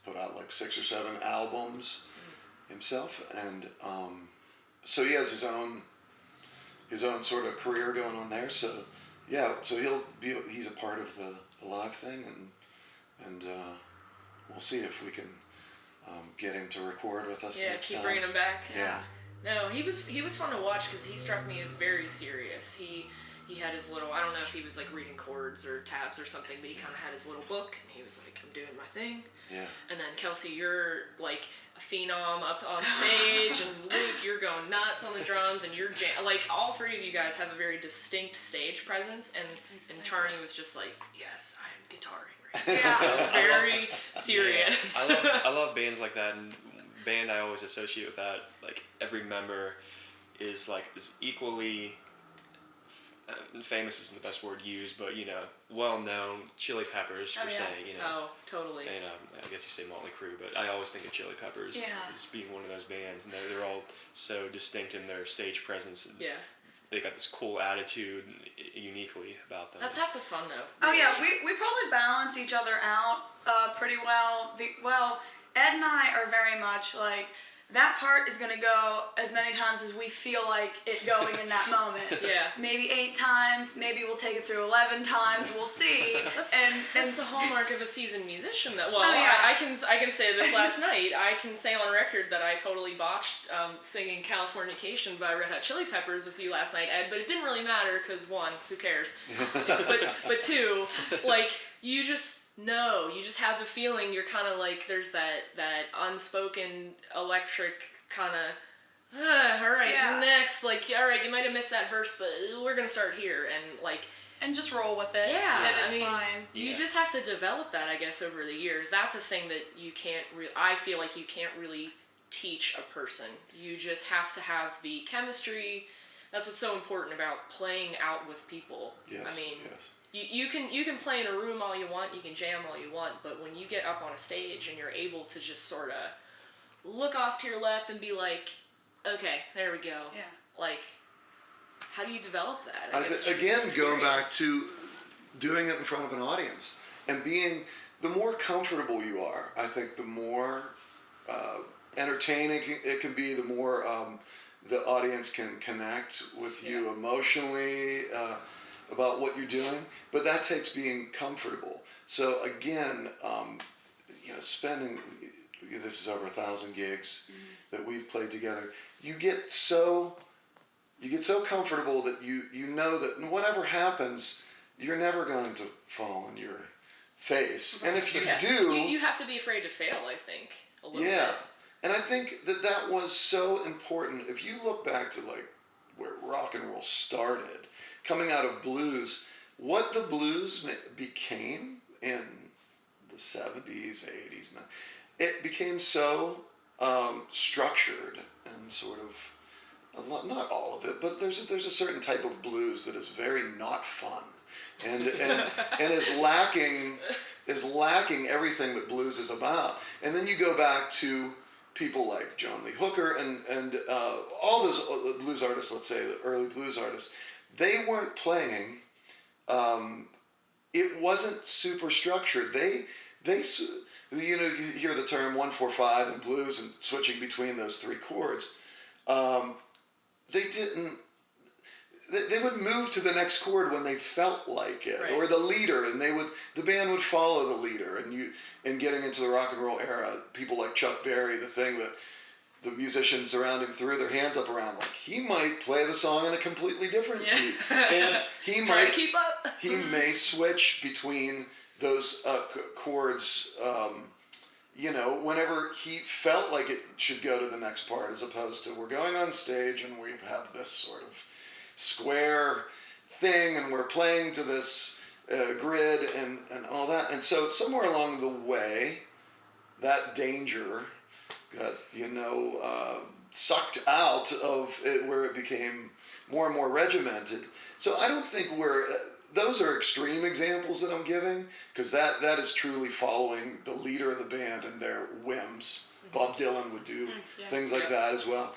put out like 6 or 7 albums himself, and so he has his own sort of career going on there. So he's a part of the live thing, and we'll see if we can get him to record with us next keep time. bringing him back. Yeah. No, he was fun to watch because he struck me as very serious. he had his little, I don't know if he was like reading chords or tabs or something, but he kind of had his little book, and he was like, I'm doing my thing. Yeah. And then Kelsey, you're like a phenom up on stage, and Luke, you're going nuts on the drums, and you're like, all three of you guys have a very distinct stage presence, and Charney was just like, yes, I'm guitaring right now. Yeah. It was very serious. Yeah. I love bands like that, and band I always associate with that, like every member is equally famous isn't the best word used, but well known. Chili Peppers per se, Oh, totally. and I guess you say Motley Crue, but I always think of Chili Peppers as being one of those bands, and they're all so distinct in their stage presence. And they got this cool attitude uniquely about them. That's half the fun, though. Oh yeah, we probably balance each other out pretty well. Well, Ed and I are very much like, that part is going to go as many times as we feel like it going in that moment. Yeah. Maybe 8 times, maybe we'll take it through 11 times, we'll see. That's the hallmark of a seasoned musician. That I can say this last night. I can say on record that I totally botched singing Californication by Red Hot Chili Peppers with you last night, Ed, but it didn't really matter because, one, who cares? but two, like, you just know, you just have the feeling, you're kind of like, there's that unspoken electric kind of, all right, next, like, all right, you might have missed that verse, but we're going to start here, and just roll with it. Yeah, and it's fine. You just have to develop that, I guess, over the years. That's a thing that you can't I feel like you can't really teach a person. You just have to have the chemistry. That's what's so important about playing out with people. Yes, I mean, yes. You can play in a room all you want, you can jam all you want, but when you get up on a stage and you're able to just sort of look off to your left and be like, okay, there we go. Yeah. Like, how do you develop that? Again, going back to doing it in front of an audience and the more comfortable you are, I think the more entertaining it can be, the more the audience can connect with you emotionally about what you're doing. But that takes being comfortable. So again, spending, this is over 1,000 gigs that we've played together. You get so comfortable that you know that whatever happens, you're never going to fall on your face. And if you do, you have to be afraid to fail, I think, a little bit. Yeah. And I think that was so important. If you look back to like where rock and roll started, coming out of blues, what the blues became in the 70s, 80s, it became so structured and sort of, not all of it, but there's a certain type of blues that is very not fun, and is lacking everything that blues is about. And then you go back to people like John Lee Hooker and all those blues artists, let's say the early blues artists, they weren't playing. It wasn't super structured. They you hear the term 1-4-5 in blues and switching between those 3 chords. They would move to the next chord when they felt like it, or the leader, and the band would follow the leader. And getting into the rock and roll era, people like Chuck Berry, the thing that the musicians around him threw their hands up around, like he might play the song in a completely different key, and he might keep up. He may switch between those chords. Whenever he felt like it should go to the next part, as opposed to we're going on stage and we have this sort of square thing and we're playing to this grid and all that. And so somewhere along the way, that danger got, sucked out of it, where it became more and more regimented. So I don't think those are extreme examples that I'm giving, because that is truly following the leader of the band and their whims. Bob Dylan would do things like that as well.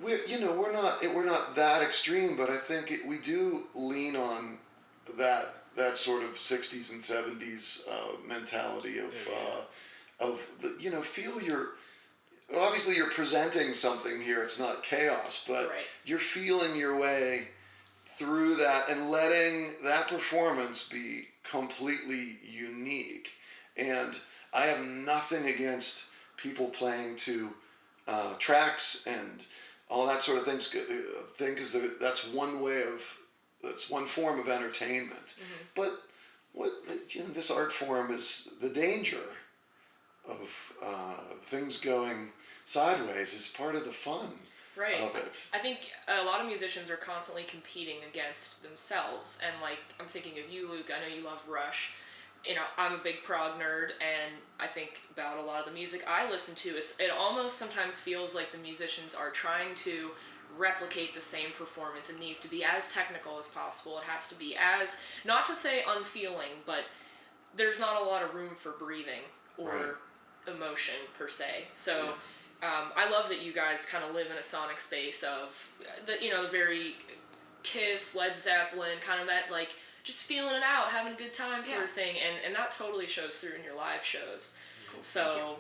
We're not that extreme, but I think we do lean on that sort of 60s and 70s mentality of feel your. Obviously, you're presenting something here. It's not chaos, but you're feeling your way through that and letting that performance be completely unique. And I have nothing against people playing to tracks and all that sort of things, because that's one way it's one form of entertainment. But this art form is the danger of things going sideways is part of the fun Right. of it. I think a lot of musicians are constantly competing against themselves, and like I'm thinking of you, Luke. I know you love Rush. You know, I'm a big prog nerd, and I think about a lot of the music I listen to. It almost sometimes feels like the musicians are trying to replicate the same performance. It needs to be as technical as possible. It has to be as, not to say unfeeling, but there's not a lot of room for breathing or emotion per se. So I love that you guys kind of live in a sonic space of the very Kiss, Led Zeppelin, kind of that like just feeling it out, having a good time sort of thing, and that totally shows through in your live shows. Cool. So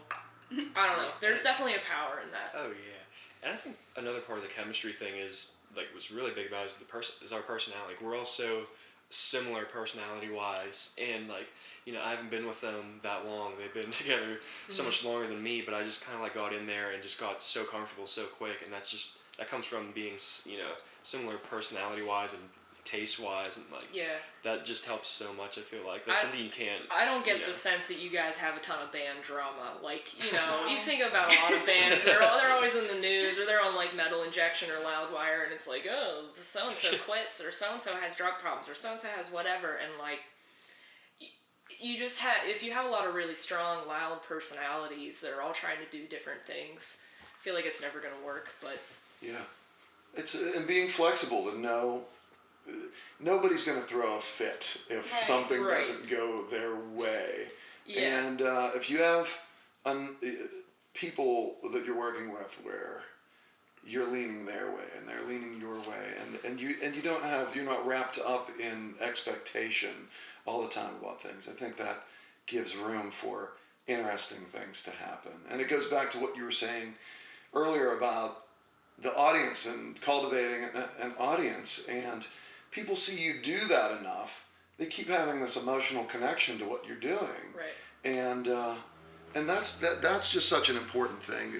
I don't know. There's definitely a power in that. Oh yeah. And I think another part of the chemistry thing is, like, what's really big about is our personality. Like, we're all so similar personality-wise, and, like, I haven't been with them that long. They've been together so much longer than me, but I just kind of, like, got in there and just got so comfortable so quick, and that comes from being, similar personality-wise and taste-wise, and, like, that just helps so much, I feel like. That's something you can't... I don't get the sense that you guys have a ton of band drama. Like, you think about a lot of bands, they're always in the news, or they're on, like, Metal Injection or Loudwire, and it's like, oh, so-and-so quits, or so-and-so has drug problems, or so-and-so has whatever, and, like, you just if you have a lot of really strong, loud personalities that are all trying to do different things, I feel like it's never going to work, but... Yeah. And being flexible to know... Nobody's going to throw a fit if something doesn't go their way. Yeah. And if you have people that you're working with where you're leaning their way and they're leaning your way, and you're not wrapped up in expectation all the time about things, I think that gives room for interesting things to happen. And it goes back to what you were saying earlier about the audience and cultivating an audience, and people see you do that enough, they keep having this emotional connection to what you're doing. Right. And that's just such an important thing.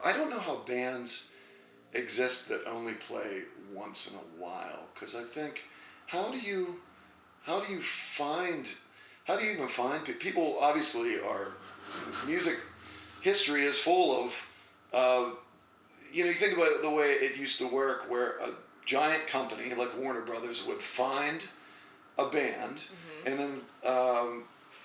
I don't know how bands exist that only play once in a while, because I think how do you even find people? Obviously, our music history is full of you think about the way it used to work, where a giant company like Warner Brothers would find a band, and then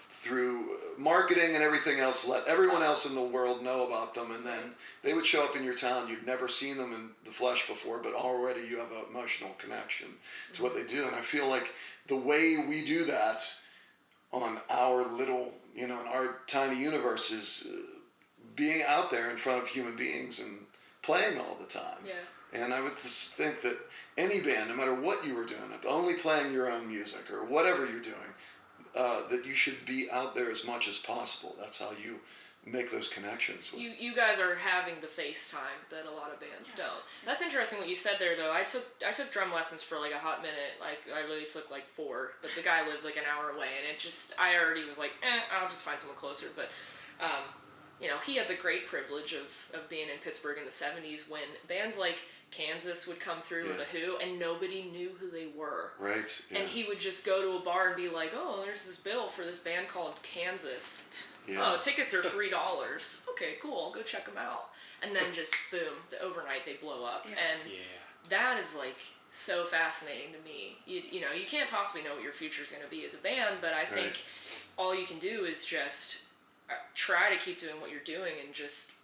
through marketing and everything else, let everyone else in the world know about them, and then they would show up in your town. You've never seen them in the flesh before, but already you have an emotional connection to what they do. And I feel like the way we do that on our little, in our tiny universe is being out there in front of human beings and playing all the time. Yeah. And I would just think that any band, no matter what you were doing, only playing your own music or whatever you're doing, that you should be out there as much as possible. That's how you make those connections. You guys are having the FaceTime that a lot of bands don't. That's interesting what you said there, though. I took drum lessons for like a hot minute. Like I really took like 4, but the guy lived like an hour away, and I already was like, I'll just find someone closer. But he had the great privilege of being in Pittsburgh in the 70s when bands like Kansas would come through, or The Who, and nobody knew who they were. Right. Yeah. And he would just go to a bar and be like, oh, there's this bill for this band called Kansas. Yeah. Oh, tickets are $3. Okay, cool, I'll go check them out. And then just, boom, overnight they blow up. Yeah. And that is like so fascinating to me. You can't possibly know what your future is going to be as a band, but I think all you can do is just try to keep doing what you're doing and just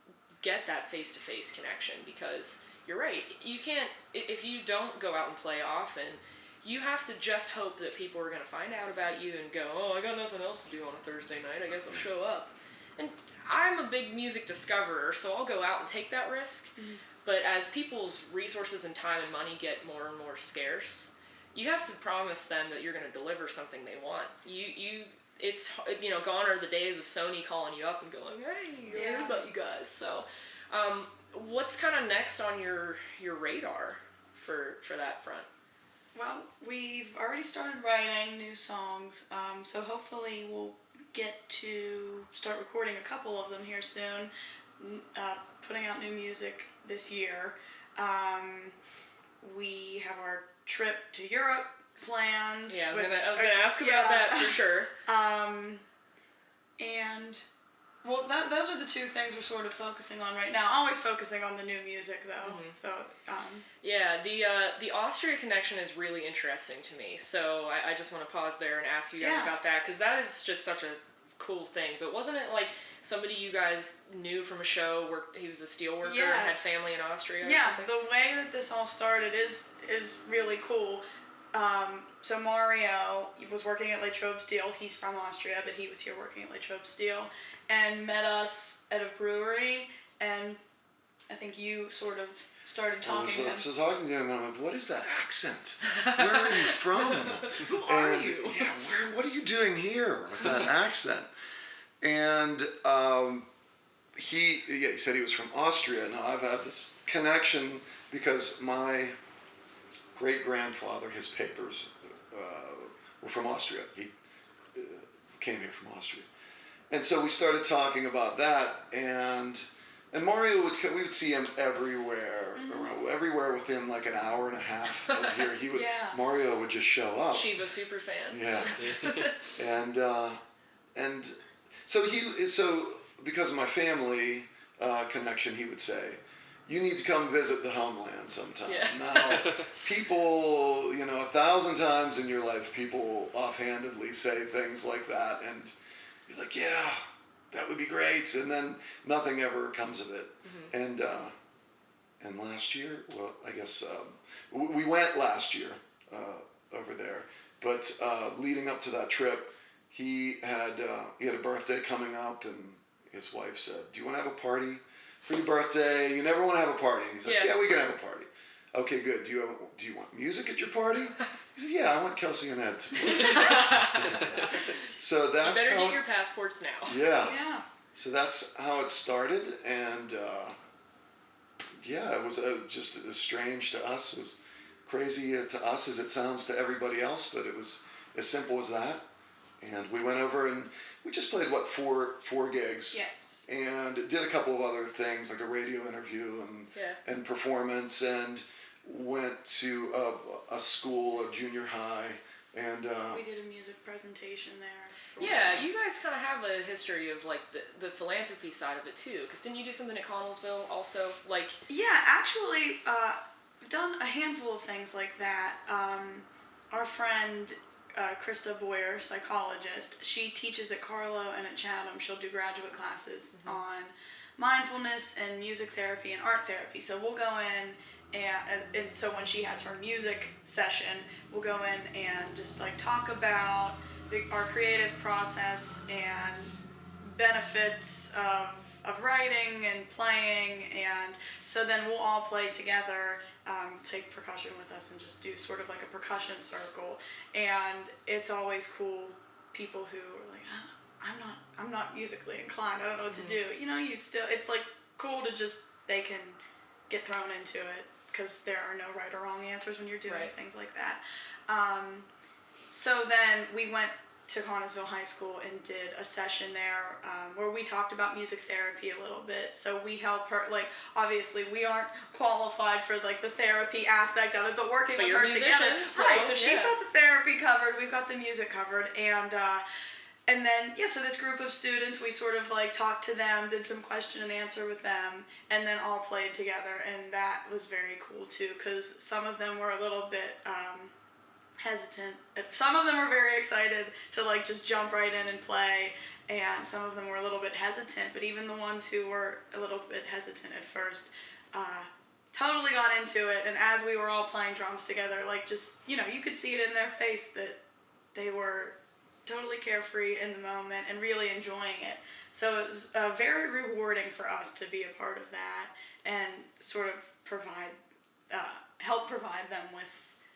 get that face-to-face connection, because you're right. You can't, if you don't go out and play often, you have to just hope that people are going to find out about you and go, oh, I got nothing else to do on a Thursday night, I guess I'll show up. And I'm a big music discoverer, so I'll go out and take that risk. Mm-hmm. But as people's resources and time and money get more and more scarce, you have to promise them that you're going to deliver something they want. It's gone are the days of Sony calling you up and going, hey, I heard about you guys. So what's kind of next on your radar for that front? Well, we've already started writing new songs, so hopefully we'll get to start recording a couple of them here soon, putting out new music this year. We have our trip to Europe planned. Yeah, I was gonna ask about that for sure. And well, those are the two things we're sort of focusing on right now. Always focusing on the new music though. Mm-hmm. So yeah, the Austria connection is really interesting to me. So I just want to pause there and ask you guys about that, because that is just such a cool thing. But wasn't it like somebody you guys knew from a show where he was a steel worker and had family in Austria? Yeah, or something? the way that this all started is really cool. So Mario was working at Latrobe Steel. He's from Austria, but he was here working at Latrobe Steel, and met us at a brewery. And I think you sort of started talking to him. So talking to him, and I'm like, what is that accent? Where are you from? Who are you? Yeah, what are you doing here with that accent? And he said he was from Austria. Now I've had this connection because my great-grandfather, his papers were from Austria. He came here from Austria. And so we started talking about that, and Mario we would see him everywhere, everywhere within like an hour and a half of here. He would Mario would just show up. Shiva super fan. Yeah. and so because of my family connection, he would say, you need to come visit the homeland sometime. Yeah. Now, people, 1,000 times in your life, people offhandedly say things like that, and you're like, yeah, that would be great, and then nothing ever comes of it. Mm-hmm. And last year, well, I guess we went last year over there, but leading up to that trip, he had a birthday coming up, and his wife said, do you want to have a party for your birthday? You never want to have a party. And he's like, yeah, we can have a party. Okay, good. Do you want music at your party? He said, yeah, I want Kelsey and Ed to play. So that's you better get your passports now. Yeah. Yeah. So that's how it started, and it was just as strange to us. It was crazy to us as it sounds to everybody else, but it was as simple as that. And we went over and we just played, four gigs? Yes. And did a couple of other things, like a radio interview and performance, and went to a school, a junior high, and we did a music presentation there. Yeah, you guys kind of have a history of like the philanthropy side of it too, because didn't you do something at Connellsville also? Like actually, we've done a handful of things like that. Our friend Krista Boyer, psychologist, she teaches at Carlo and at Chatham. She'll do graduate classes on mindfulness and music therapy and art therapy. So we'll go in and so when she has her music session, we'll go in and just like talk about our creative process and benefits of writing and playing, and so then we'll all play together, take percussion with us and just do sort of like a percussion circle, and it's always cool, people who are like, I'm not musically inclined, I don't know what to do, it's like cool to just, they can get thrown into it, because there are no right or wrong answers when you're doing things like that. So then we went to Connellsville High School and did a session there where we talked about music therapy a little bit. So we help her, like, obviously we aren't qualified for like the therapy aspect of it, but working with her together. So she's got the therapy covered, we've got the music covered, and then, so this group of students, we sort of like talked to them, did some question and answer with them, and then all played together, and that was very cool too, because some of them were a little bit hesitant. Some of them were very excited to like just jump right in and play, and some of them were a little bit hesitant, but even the ones who were a little bit hesitant at first totally got into it, and as we were all playing drums together, like just, you could see it in their face that they were totally carefree in the moment and really enjoying it. So it was very rewarding for us to be a part of that and sort of help provide them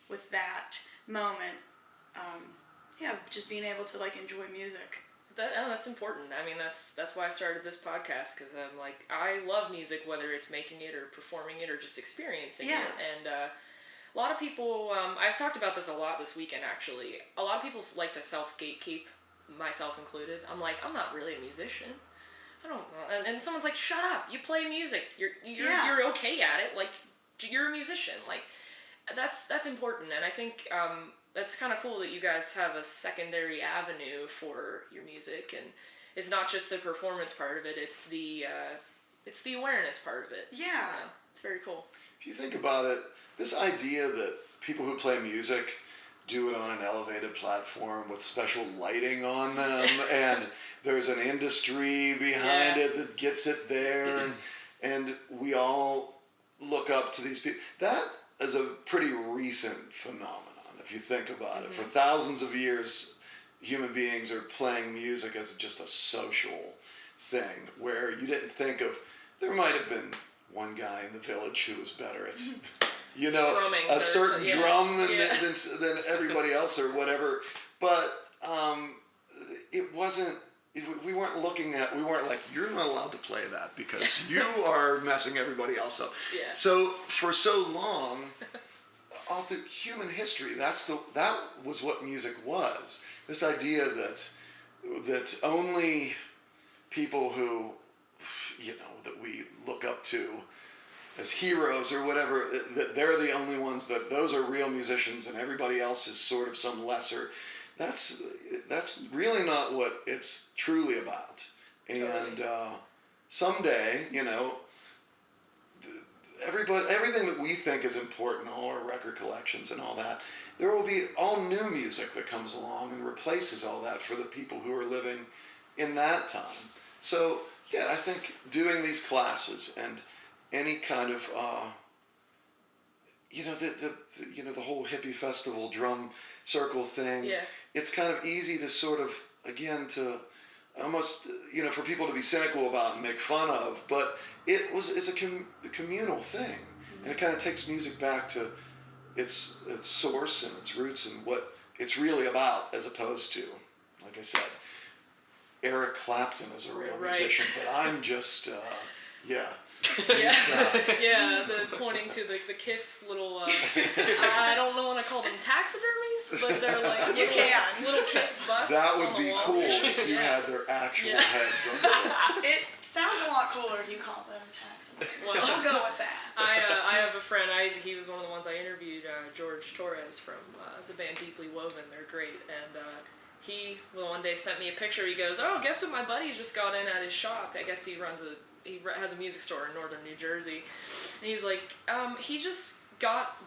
with that moment. Just being able to like enjoy music. That's important. I mean, that's why I started this podcast, because I'm like, I love music, whether it's making it or performing it or just experiencing it. And a lot of people, I've talked about this a lot this weekend actually, a lot of people like to self-gatekeep, myself included. I'm like, I'm not really a musician. I don't know. And someone's like, shut up, you play music, you're okay at it, like, you're a musician. Like, that's important. And I think that's kind of cool that you guys have a secondary avenue for your music, and it's not just the performance part of it, it's the awareness part of it. Yeah. It's very cool. If you think about it, this idea that people who play music do it on an elevated platform with special lighting on them, and there's an industry behind it that gets it there, and we all look up to these people. That is a pretty recent phenomenon, if you think about it. For thousands of years, human beings are playing music as just a social thing, where you didn't think of, there might have been one guy in the village who was better at, you know, drumming, a certain drum than everybody else or whatever. But it wasn't, we weren't like, you're not allowed to play that because you are messing everybody else up. Yeah. So for so long, all through human history, that was what music was. This idea that only people who, you know, that we look up to as heroes or whatever, that they're the only ones, that those are real musicians and everybody else is sort of some lesser. That's really not what it's truly about. And someday, you know, everything that we think is important, all our record collections and all that, there will be all new music that comes along and replaces all that for the people who are living in that time. So yeah, I think doing these classes and any kind of you know, the whole hippie festival drum circle thing. Yeah. It's kind of easy to sort of, again, to almost, you know, for people to be cynical about and make fun of, but it's a communal thing, and it kind of takes music back to its source and its roots and what it's really about, as opposed to, like I said, Eric Clapton is a real musician, but I'm just the pointing to the Kiss little I don't want to call them taxidermies, but they're like little Kiss busts. That would on be the wall. cool if you had their actual heads on the It sounds a lot cooler if you call them taxidermies. So we'll go with that. I have a friend, he was one of the ones I interviewed, George Torres from the band Deeply Woven. They're great, and he one day sent me a picture. He goes, "Oh, guess what my buddy just got in at his shop." I guess he has a music store in northern New Jersey. And he's like, he just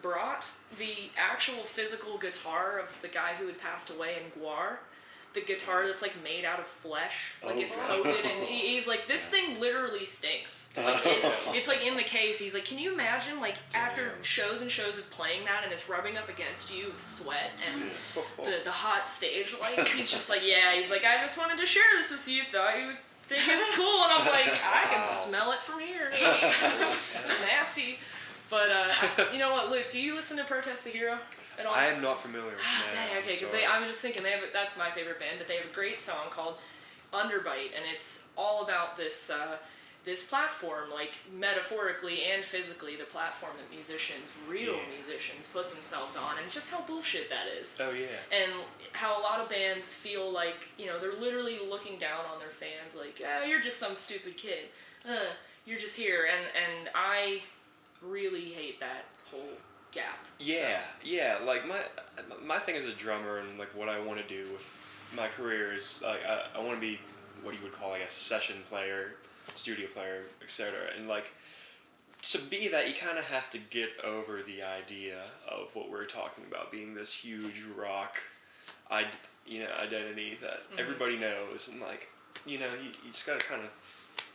brought the actual physical guitar of the guy who had passed away in Guar. The guitar that's like made out of flesh, like it's coated, and he's like, this thing literally stinks. Like it's like in the case. He's like, can you imagine like after shows and shows of playing that, and it's rubbing up against you with sweat and the hot stage lights? He's just like, he's like, I just wanted to share this with you. Thought you would think it's cool, and I'm like, I can smell it from here. Nasty. But you know what, Luke? Do you listen to Protest the Hero at all? I am not familiar with that. Dang, okay, because I'm just thinking that's my favorite band, but they have a great song called Underbite, and it's all about this this platform, like metaphorically and physically, the platform that real musicians, put themselves on, and just how bullshit that is. Oh yeah. And how a lot of bands feel like, you know, they're literally looking down on their fans, like, you're just some stupid kid. You're just here, and I really hate that whole gap. Yeah, like my thing as a drummer and like what I want to do with my career is like I want to be what you would call, I guess, a session player, studio player, etc. And like to be that, you kind of have to get over the idea of what we're talking about being this huge rock, identity that everybody knows, and like, you know, you just gotta kind of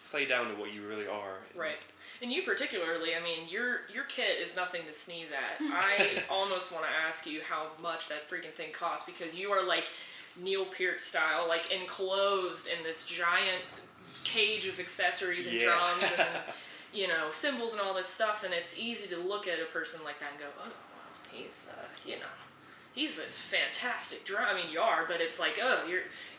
play down to what you really are. Right. And you particularly, I mean, your kit is nothing to sneeze at. I almost want to ask you how much that freaking thing costs, because you are like Neil Peart style, like enclosed in this giant cage of accessories and drums and, you know, cymbals and all this stuff, and it's easy to look at a person like that and go, oh, well, he's, you know, he's this fantastic drummer. I mean, you are, but it's like, oh,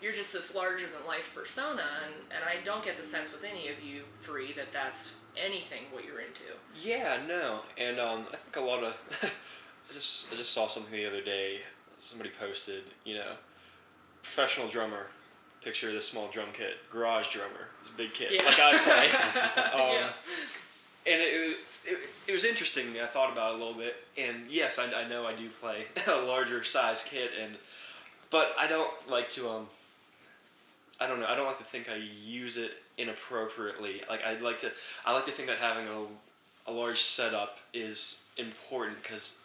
you're just this larger than life persona, and I don't get the sense with any of you three that that's anything what you're into. Yeah, no, and I think a lot of I just saw something the other day. Somebody posted, you know, professional drummer, picture of this small drum kit, garage drummer, this big kit, like I play. And it was interesting. I thought about it a little bit, and yes, I know I do play a larger size kit, but I don't like to I don't know. I don't like to think I use it inappropriately. Like I like to think that having a large setup is important because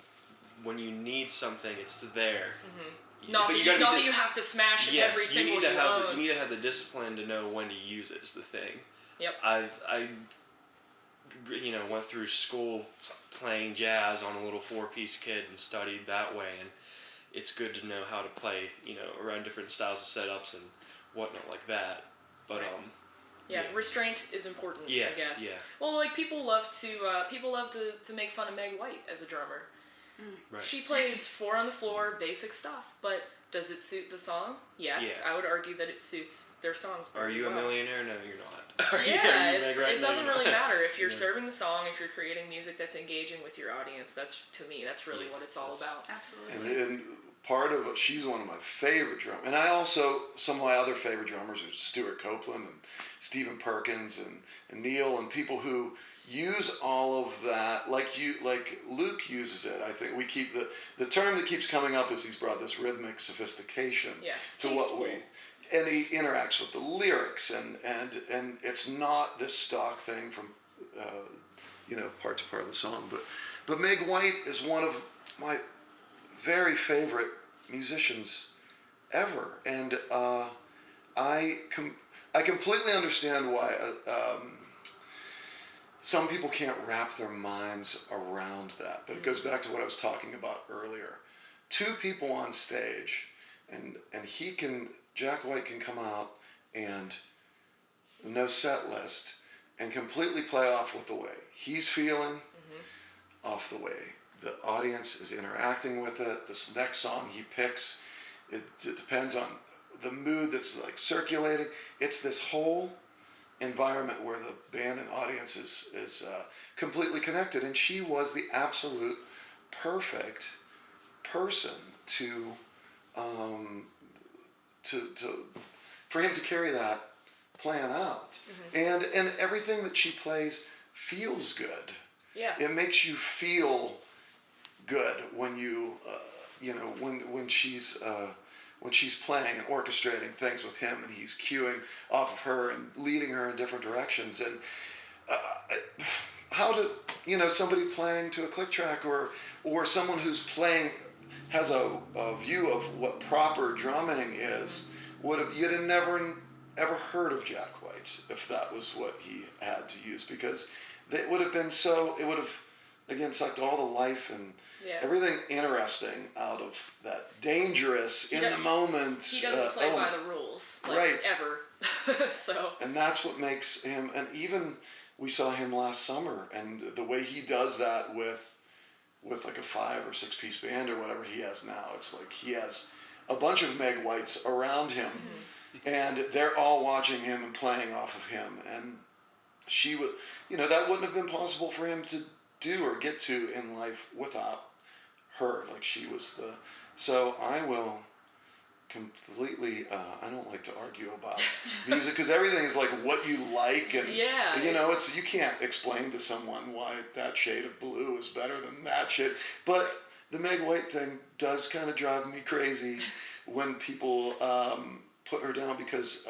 when you need something, it's there. Mm-hmm. Not that you have to smash every single you need to have the discipline to know when to use it. Is the thing. Yep. I went through school playing jazz on a little 4-piece kit and studied that way, and it's good to know how to play around different styles of setups and whatnot like that. But right. Restraint is important. Yes, I guess. Yeah. Well, like people love to make fun of Meg White as a drummer. Right. She plays 4 on the floor, basic stuff, but does it suit the song? Yes. Yeah. I would argue that it suits their songs very well. Are you a millionaire? No, you're not. It doesn't really matter if you're serving the song, if you're creating music that's engaging with your audience. That's really what it's all about. Absolutely. And part of it, she's one of my favorite drummers. And some of my other favorite drummers are Stuart Copeland and Stephen Perkins and Neil and people who use all of that like Luke uses it. I think we keep the term that keeps coming up is he's brought this rhythmic sophistication to what we. And he interacts with the lyrics, and it's not this stock thing from, part to part of the song. But Meg White is one of my very favorite musicians ever, and I completely understand why some people can't wrap their minds around that. But it goes back to what I was talking about earlier. 2 people on stage, and Jack White can come out and no set list and completely play off with the way he's feeling, off the way the audience is interacting with it. This next song he picks, it depends on the mood that's like circulating. It's this whole environment where the band and audience is completely connected, and she was the absolute perfect person for him to carry that plan out. And everything that she plays feels good. Yeah. It makes you feel good when you when she's playing and orchestrating things with him, and he's cueing off of her and leading her in different directions. And how to somebody playing to a click track or someone who's playing has a view of what proper drumming is, you'd have never ever heard of Jack White's if that was what he had to use, because it would have again sucked all the life and everything interesting out of that dangerous in the moment. He doesn't play element. by the rules, ever. So. And that's what makes him. And even we saw him last summer, and the way he does that with like a 5 or 6 piece band or whatever he has now. It's like he has a bunch of Meg Whites around him, and they're all watching him and playing off of him. And she would, that wouldn't have been possible for him to do or get to in life without her. Like she was so I will completely, I don't like to argue about music because everything is like what you like, and you can't explain to someone why that shade of blue is better than that shade. But the Meg White thing does kind of drive me crazy when people put her down, because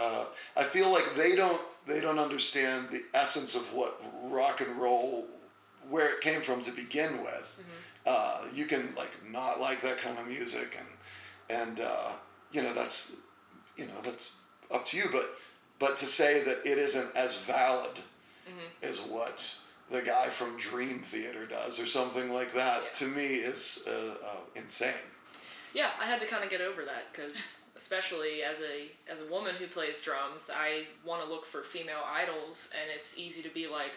I feel like they don't understand the essence of what rock and roll, where it came from to begin with. You can not like that kind of music, and that's up to you, but to say that it isn't as valid as what the guy from Dream Theater does or something like that, to me is insane. Yeah, I had to kind of get over that, because especially as a woman who plays drums, I want to look for female idols, and it's easy to be like,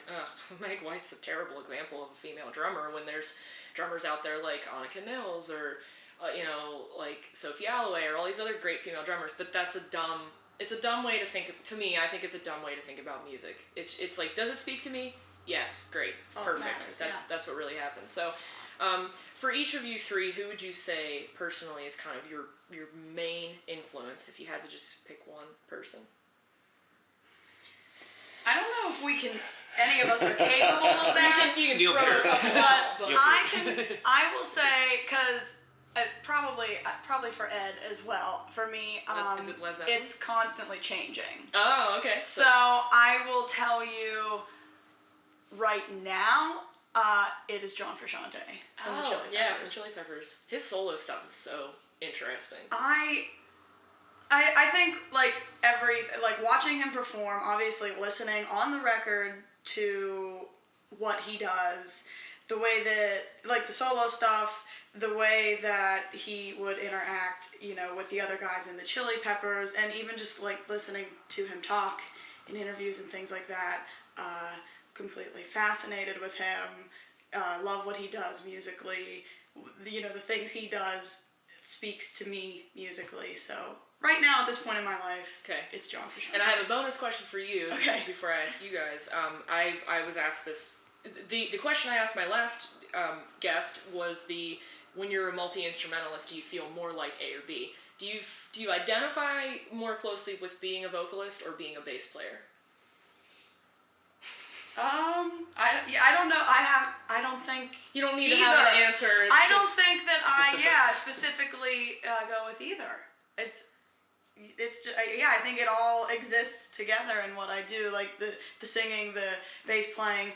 Meg White's a terrible example of a female drummer, when there's drummers out there like Annika Nils or like Sophie Alloway or all these other great female drummers. But it's a dumb way to think. To me, I think it's a dumb way to think about music. It's like, does it speak to me? Yes, great, it's perfect. That's what really happens. So, for each of you 3, who would you say personally is kind of your main influence, if you had to just pick one person? I don't know if any of us are capable of that. You can You'll throw hear a couple But out, but I will say, because probably for Ed as well, for me, Is it Led Zeppelin? it's constantly changing. Oh, okay. So I will tell you right now, it is John Frusciante from the Chili Peppers. Yeah, from Chili Peppers. His solo stuff is so interesting. I think like watching him perform, obviously listening on the record to what he does, the way that like the solo stuff, the way that he would interact, with the other guys in the Chili Peppers, and even just like listening to him talk in interviews and things like that, completely fascinated with him, love what he does musically, the things he does speaks to me musically, so right now at this point in my life, it's John Frusciante. And I have a bonus question for you before I ask you guys. I was asked this, the question I asked my last guest was when you're a multi-instrumentalist, do you feel more like A or B? Do you identify more closely with being a vocalist or being a bass player? I don't know. I don't think You don't need either. to have an answer. I don't think that I specifically go with either. It's just, I think it all exists together in what I do, like the singing, the bass playing,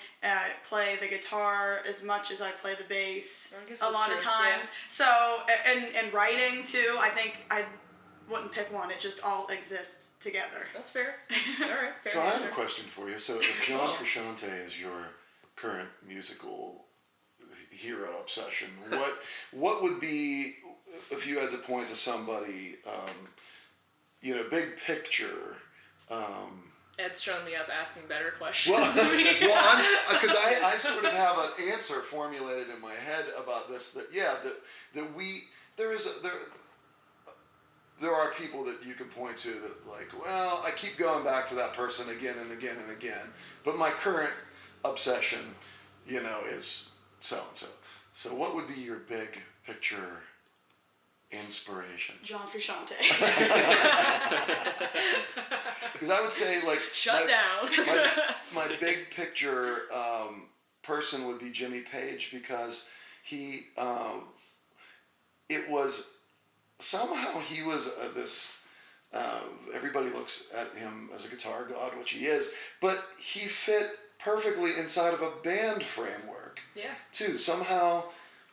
play the guitar as much as I play the bass a lot of times. Yeah. So, and writing too, I think I wouldn't pick one, it just all exists together. That's fair. All right, fair So I answer. have a question for you. So if John Frusciante is your current musical hero obsession, what would be, if you had to point to somebody, big picture. Ed's showing me up asking better questions. Because I sort of have an answer formulated in my head about this. There are people that you can point to that I keep going back to that person again and again and again. But my current obsession, is so and so. So what would be your big picture inspiration? John Frusciante. Because I would say Shut down. my big picture person would be Jimmy Page, because he somehow he was this everybody looks at him as a guitar god, which he is, but he fit perfectly inside of a band framework. Yeah. Too. Somehow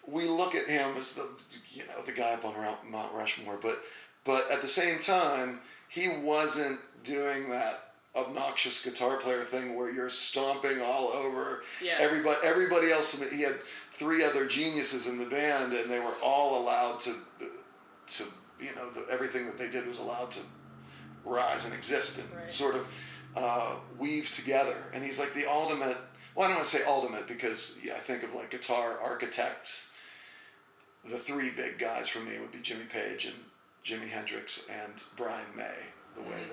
we look at him as the guy up on Mount Rushmore, but at the same time he wasn't doing that obnoxious guitar player thing where you're stomping all over everybody else. He had 3 other geniuses in the band, and they were all allowed to everything that they did was allowed to rise and exist and sort of weave together. And he's like the ultimate. Well, I don't want to say ultimate, because I think of like guitar architects. The 3 big guys for me would be Jimmy Page and Jimi Hendrix and Brian May. The way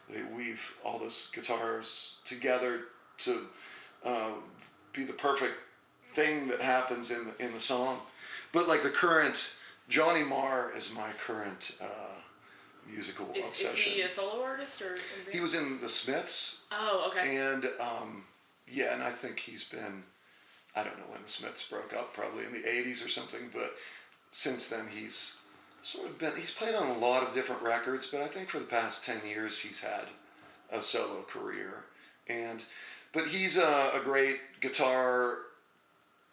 they weave all those guitars together to be the perfect thing that happens in the song. But like the current, Johnny Marr is my current musical obsession. Is he a solo artist or? He was in the Smiths. Oh, okay. And and I think he's been, I don't know when the Smiths broke up, probably in the 80s or something, but since then he's played on a lot of different records, but I think for the past 10 years he's had a solo career. But he's a great guitar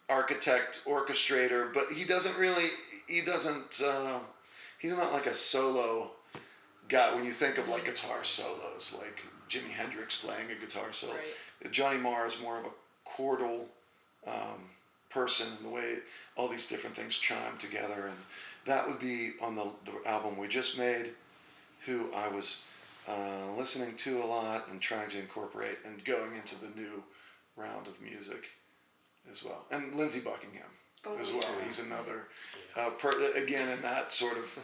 architect, orchestrator, but he's not like a solo guy when you think of like guitar solos, like Jimi Hendrix playing a guitar solo. Right. Johnny Marr is more of a chordal person, in the way all these different things chime together, and that would be on the album we just made, who I was listening to a lot and trying to incorporate and going into the new round of music as well. And Lindsey Buckingham as well. He's another, again, in that sort of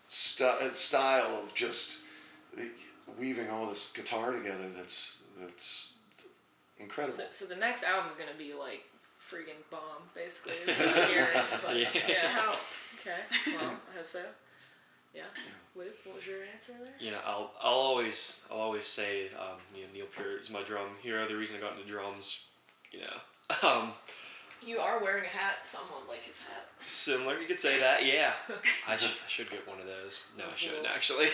style of just weaving all this guitar together that's incredible. So the next album is going to be like freaking bomb, basically. Is what I'm hearing. But, yeah. Okay. Well, I hope so. Yeah. Luke, what was your answer there? You know, I'll always say, Neil Peart is my drum hero. The reason I got into drums, You are wearing a hat. Someone like his hat. similar. You could say that, yeah. I should get one of those. No, I shouldn't actually.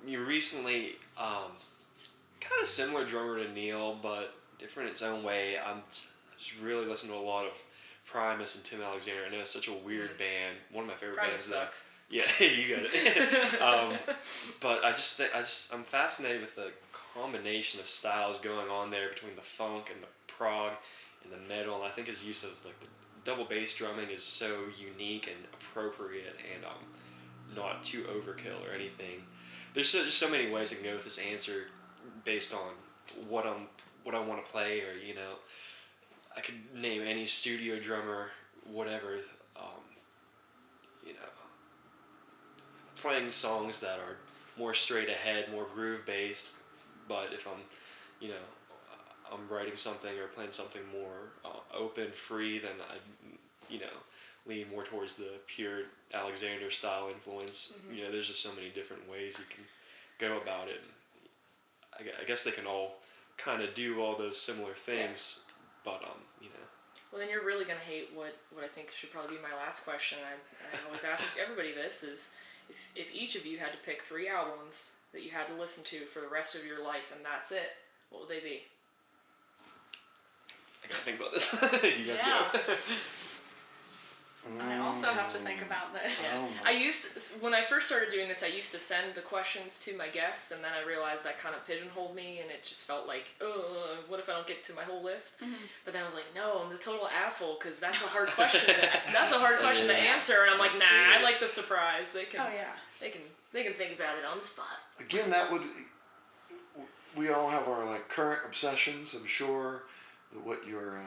You recently, kind of similar drummer to Neil, but different in its own way. I'm just really listening to a lot of Primus and Tim Alexander. I know it's such a weird band. One of my favorite Primus bands. sucks. Yeah, you got it. But I'm fascinated with the combination of styles going on there between the funk and the prog and the metal. And I think his use of like the double bass drumming is so unique and appropriate and not too overkill or anything. There's just so many ways I can go with this answer based on what I want to play, or I could name any studio drummer, whatever, playing songs that are more straight ahead, more groove based. But if I'm writing something or playing something more open, free, then I lean more towards the Peart Alexander style influence. Mm-hmm. There's just so many different ways you can go about it. I guess they can all kind of do all those similar things, but Well, then you're really gonna hate what I think should probably be my last question. I always ask everybody this: is if each of you had to pick 3 albums that you had to listen to for the rest of your life, and that's it, what would they be? I gotta think about this. You guys go. I also have to think about this. Oh, When I first started doing this, I used to send the questions to my guests, and then I realized that kind of pigeonholed me, and it just felt like, oh, what if I don't get to my whole list? But then I was like, no, I'm the total asshole, because that's a hard question. That's a hard question to answer, and I'm like, nah, I like the surprise. They can, they can think about it on the spot. Again, we all have our like current obsessions. I'm sure that what you're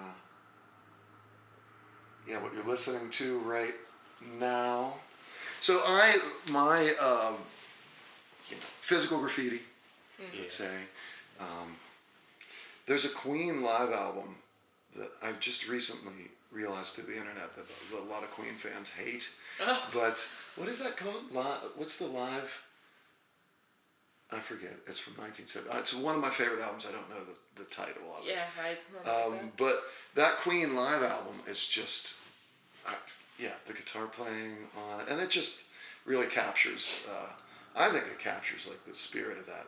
listening to right now. So my physical graffiti, let's say. There's a Queen live album that I've just recently realized through the internet that a lot of Queen fans hate. But what is that called? What's the live? I forget. It's from 1970. It's one of my favorite albums. I don't know the title of it. Yeah, but that Queen live album is just, the guitar playing on it, and it just really captures. I think it captures like the spirit of that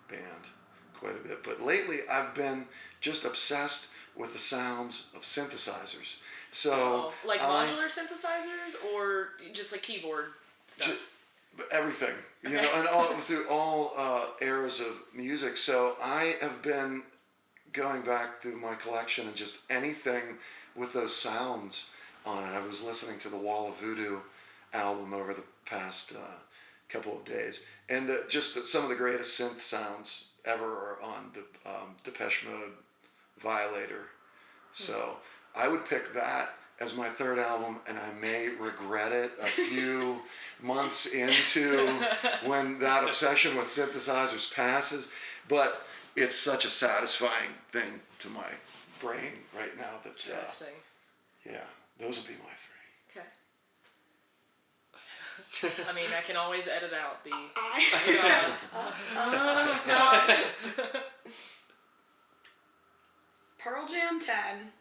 band quite a bit. But lately, I've been just obsessed with the sounds of synthesizers. So like modular synthesizers, or just like keyboard stuff. Everything, and through all eras of music. So I have been going back through my collection and just anything with those sounds on it. I was listening to the Wall of Voodoo album over the past couple of days, and some of the greatest synth sounds ever are on the Depeche Mode Violator. So I would pick that as my 3rd album, and I may regret it a few months into when that obsession with synthesizers passes. But it's such a satisfying thing to my brain right now that Interesting. Those would be my 3. Okay. I mean, I can always edit out the. Pearl Jam 10.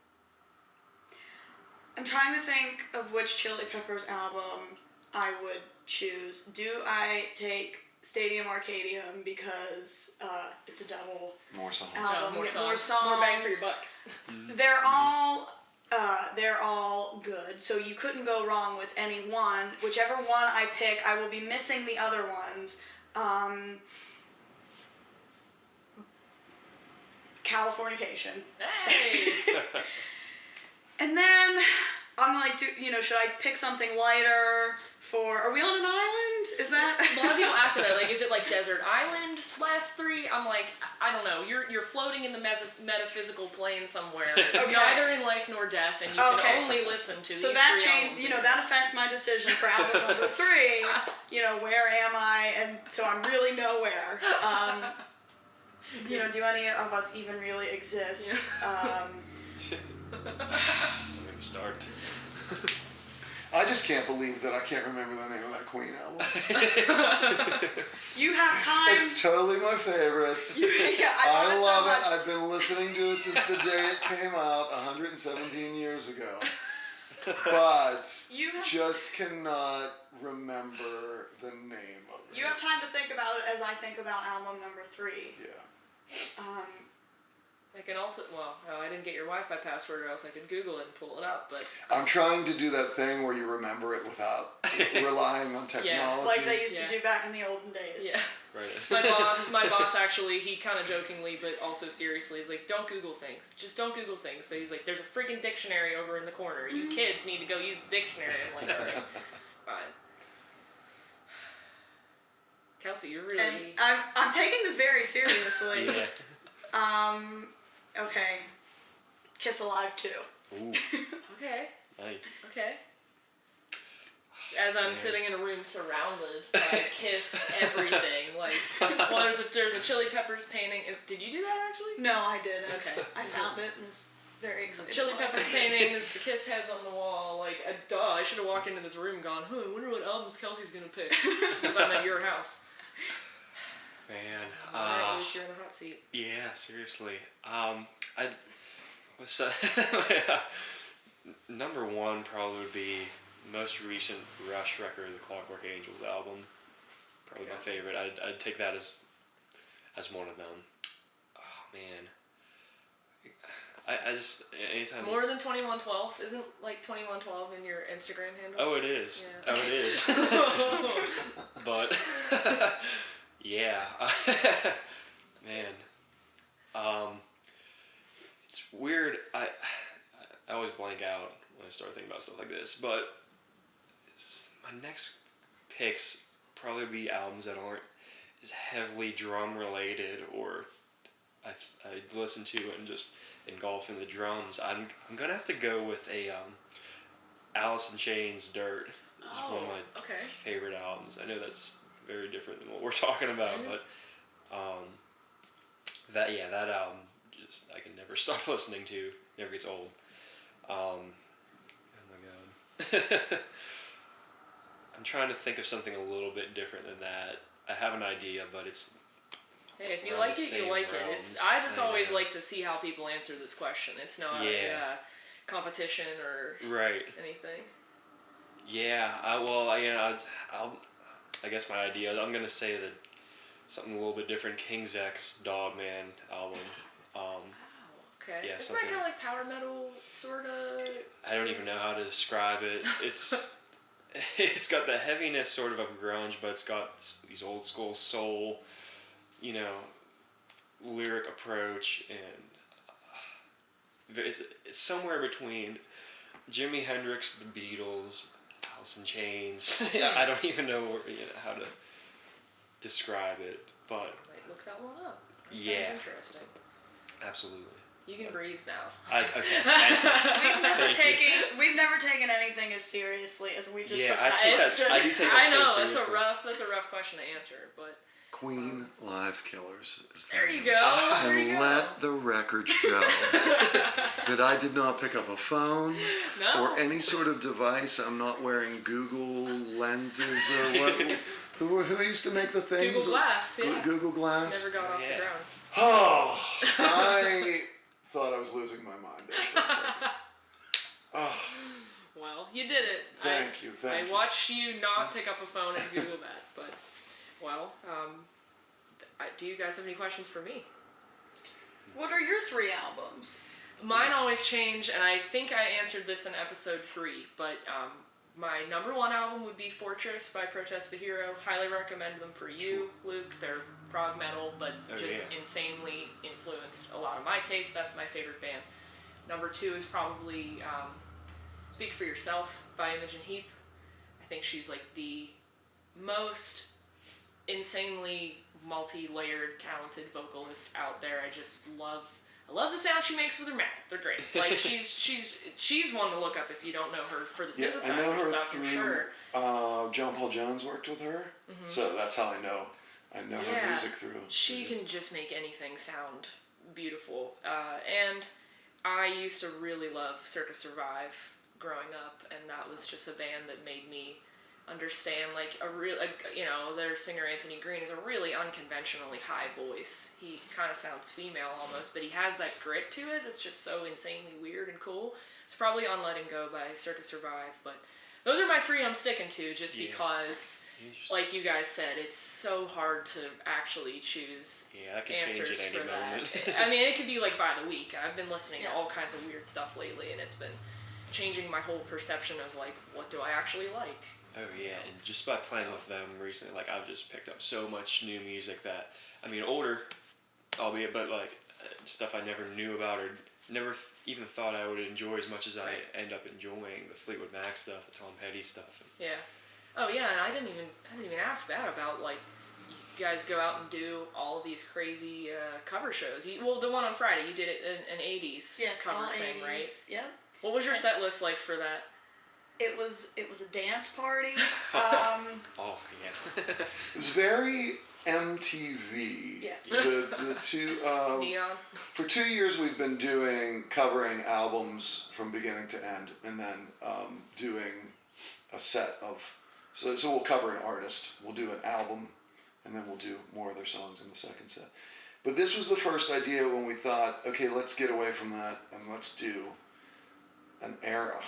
I'm trying to think of which Chili Peppers album I would choose. Do I take Stadium Arcadium because it's a double More songs. album? More Get songs. more More bang for your buck. They're all good, so you couldn't go wrong with any one. Whichever one I pick, I will be missing the other ones. Californication. Hey! And then I'm like, should I pick something lighter for? Are we on an island? Is that? A lot of people ask me that. Like, is it like Desert Island last 3? I'm like, I don't know. You're floating in the metaphysical plane somewhere, neither in life nor death, and you can only listen to these 3 albums. That affects my decision for album number 3. Where am I? And so I'm really nowhere. Do any of us even really exist? Don't get me started. I just can't believe that I can't remember the name of that Queen album. You have time. It's totally my favorite. Yeah, I love so it. much. I've been listening to it since the day it came out 117 years ago. But You have- just cannot remember the name of it. You have time to think about it as I think about album number 3. Yeah. I can also, I didn't get your Wi-Fi password or else I could Google it and pull it up, but... I'm trying to do that thing where you remember it without relying on technology. Like they used to do back in the olden days. Yeah. Right. My boss actually, he kind of jokingly, but also seriously, is like, don't Google things. Just don't Google things. So he's like, there's a freaking dictionary over in the corner. You kids need to go use the dictionary. I'm like, all right, fine. Kelsey, you're really... And I'm taking this very seriously. Yeah. Okay. Kiss Alive 2. Ooh. Okay. Nice. Okay. As I'm sitting in a room surrounded by Kiss everything, like, well, there's a Chili Peppers painting. Did you do that actually? No, I didn't. Okay. I found it and was very excited. Chili Peppers painting. There's the Kiss heads on the wall. Like, I should have walked into this room and gone, I wonder what albums Kelsey's gonna pick because I'm at your house. Man. Alright, Luke, you're in the hot seat. Yeah, seriously. Number 1 probably would be most recent Rush record, the Clockwork Angels album. Probably my favorite. I'd take that as one of them. Oh man. I just anytime. More than 2112 isn't like 2112 in your Instagram handle. Oh, it is. Yeah. Oh, it is. But yeah, man. It's weird. I always blank out when I start thinking about stuff like this. But my next picks probably be albums that aren't as heavily drum related, or I listen to and just engulf in the drums. I'm gonna have to go with a Alice in Chains' "Dirt." It's one of my favorite albums. I know that's very different than what we're talking about, but that album just I can never stop listening to. Never gets old. Oh my god. I'm trying to think of something a little bit different than that. I have an idea, but it's... Hey, if you like it, you like it. I just always like to see how people answer this question. It's not a competition or anything. Yeah, I guess my idea, I'm going to say that something a little bit different, King's X Dogman album. Okay. Yeah, isn't that kind of like power metal, sort of? I don't even know how to describe it. It's got the heaviness sort of grunge, but it's got these old school soul, lyric approach, and it's somewhere between Jimi Hendrix, the Beatles, Alice in Chains. I don't even know how to describe it, but... Might look that one up. That sounds interesting. Absolutely. You can breathe now. Okay. Thank you. We've never taken anything as seriously as we just took I that. do take that I know, so seriously. that's a rough question to answer, but... Queen Live Killers is the There you name. go. And let the record show that I did not pick up a phone or any sort of device. I'm not wearing Google lenses or what. Who used to make the things? Google Glass, yeah. Google Glass. Never got off the ground. Oh, I thought I was losing my mind there for a second. Oh. Well, you did it. Thank you. I watched you not pick up a phone and Google that, but, well, do you guys have any questions for me? What are your 3 albums? Mine always change, and I think I answered this in episode 3, but my number 1 album would be Fortress by Protest the Hero. Highly recommend them for you, Luke. They're prog metal, but insanely influenced a lot of my taste. That's my favorite band. Number 2 is probably Speak for Yourself by Imogen Heap. I think she's like the most insanely multi-layered, talented vocalist out there. I love the sound she makes with her mouth. They're great. Like she's one to look up if you don't know her for the synthesizer stuff, for sure. John Paul Jones worked with her, so that's how I know. I know her music through. She can just make anything sound beautiful. And I used to really love Circus Survive growing up, and that was just a band that made me understand, like, their singer Anthony Green is a really unconventionally high voice. He kind of sounds female almost, but he has that grit to it that's just so insanely weird and cool. It's probably on Letting Go by Circus Survive, but those are my three I'm sticking to, just because, like you guys said, it's so hard to actually choose I can answers change at for any moment. that. I mean, it could be like by the week. I've been listening to all kinds of weird stuff lately, and it's been changing my whole perception of, like, what do I actually like. Oh yeah, and just by playing with them recently, like, I've just picked up so much new music that, I mean, older, albeit, but like stuff I never knew about or never even thought I would enjoy as much as I end up enjoying. The Fleetwood Mac stuff, the Tom Petty stuff. Yeah. Oh yeah, and I didn't even ask that about, like, you guys go out and do all of these crazy cover shows. The one on Friday, you did it an 80s cover thing, 80s, right? Yep. What was your set list like for that? It was a dance party. Oh yeah. It was very MTV. Yes. The two Neon. For 2 years we've been covering albums from beginning to end, and then doing a set of so we'll cover an artist, we'll do an album, and then we'll do more of their songs in the second set. But this was the first idea when we thought, okay, let's get away from that and let's do an era.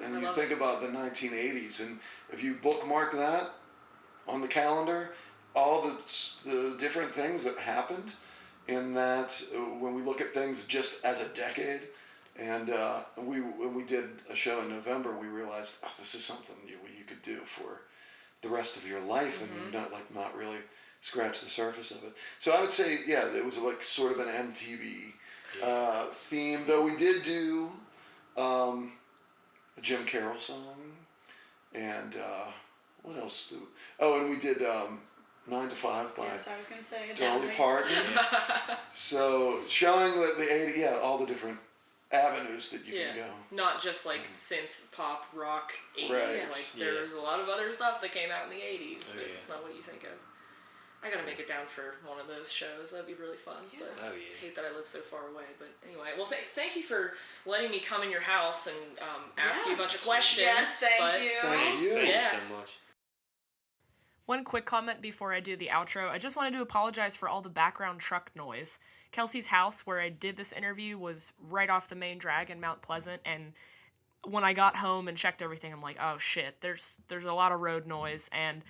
And you think about the 1980s, and if you bookmark that on the calendar, all the different things that happened in that, when we look at things just as a decade, and when we did a show in November, we realized, this is something you could do for the rest of your life, and not really scratch the surface of it. So I would say, it was like sort of an MTV theme, though we did do a Jim Carroll song, and what else? And we did 9 to 5 by Yes, I was going to say Dolly Parton. So showing that the 80s, all the different avenues that you can go. Not just like synth pop rock 80s. Right. Like there was a lot of other stuff that came out in the 80s, but it's not what you think of. I gotta make it down for one of those shows. That'd be really fun. But I hate that I live so far away. But anyway, well, thank you for letting me come in your house and ask you a bunch of questions. Yes, thank you. Thank you. Thank you so much. One quick comment before I do the outro. I just wanted to apologize for all the background truck noise. Kelsey's house, where I did this interview, was right off the main drag in Mount Pleasant, and when I got home and checked everything, I'm like, oh shit, there's a lot of road noise, and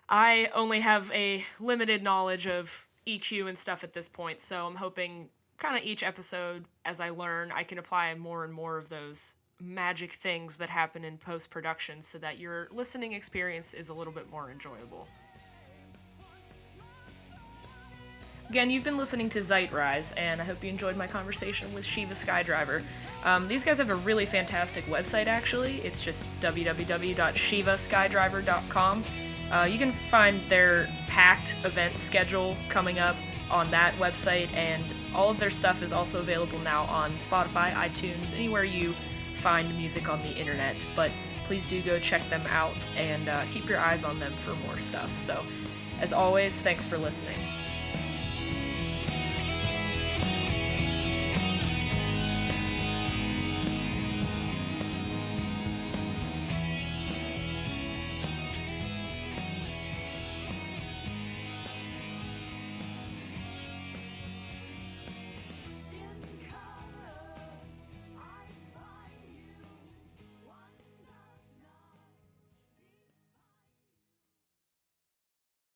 I only have a limited knowledge of EQ and stuff at this point, so I'm hoping kind of each episode, as I learn, I can apply more and more of those magic things that happen in post-production so that your listening experience is a little bit more enjoyable. Again, you've been listening to Zeitreise, and I hope you enjoyed my conversation with Shiva Skydiver. These guys have a really fantastic website, actually. It's just www.shivaskydiver.com. You can find their packed event schedule coming up on that website, and all of their stuff is also available now on Spotify, iTunes, anywhere you find music on the internet. But please do go check them out and keep your eyes on them for more stuff. So, as always, thanks for listening.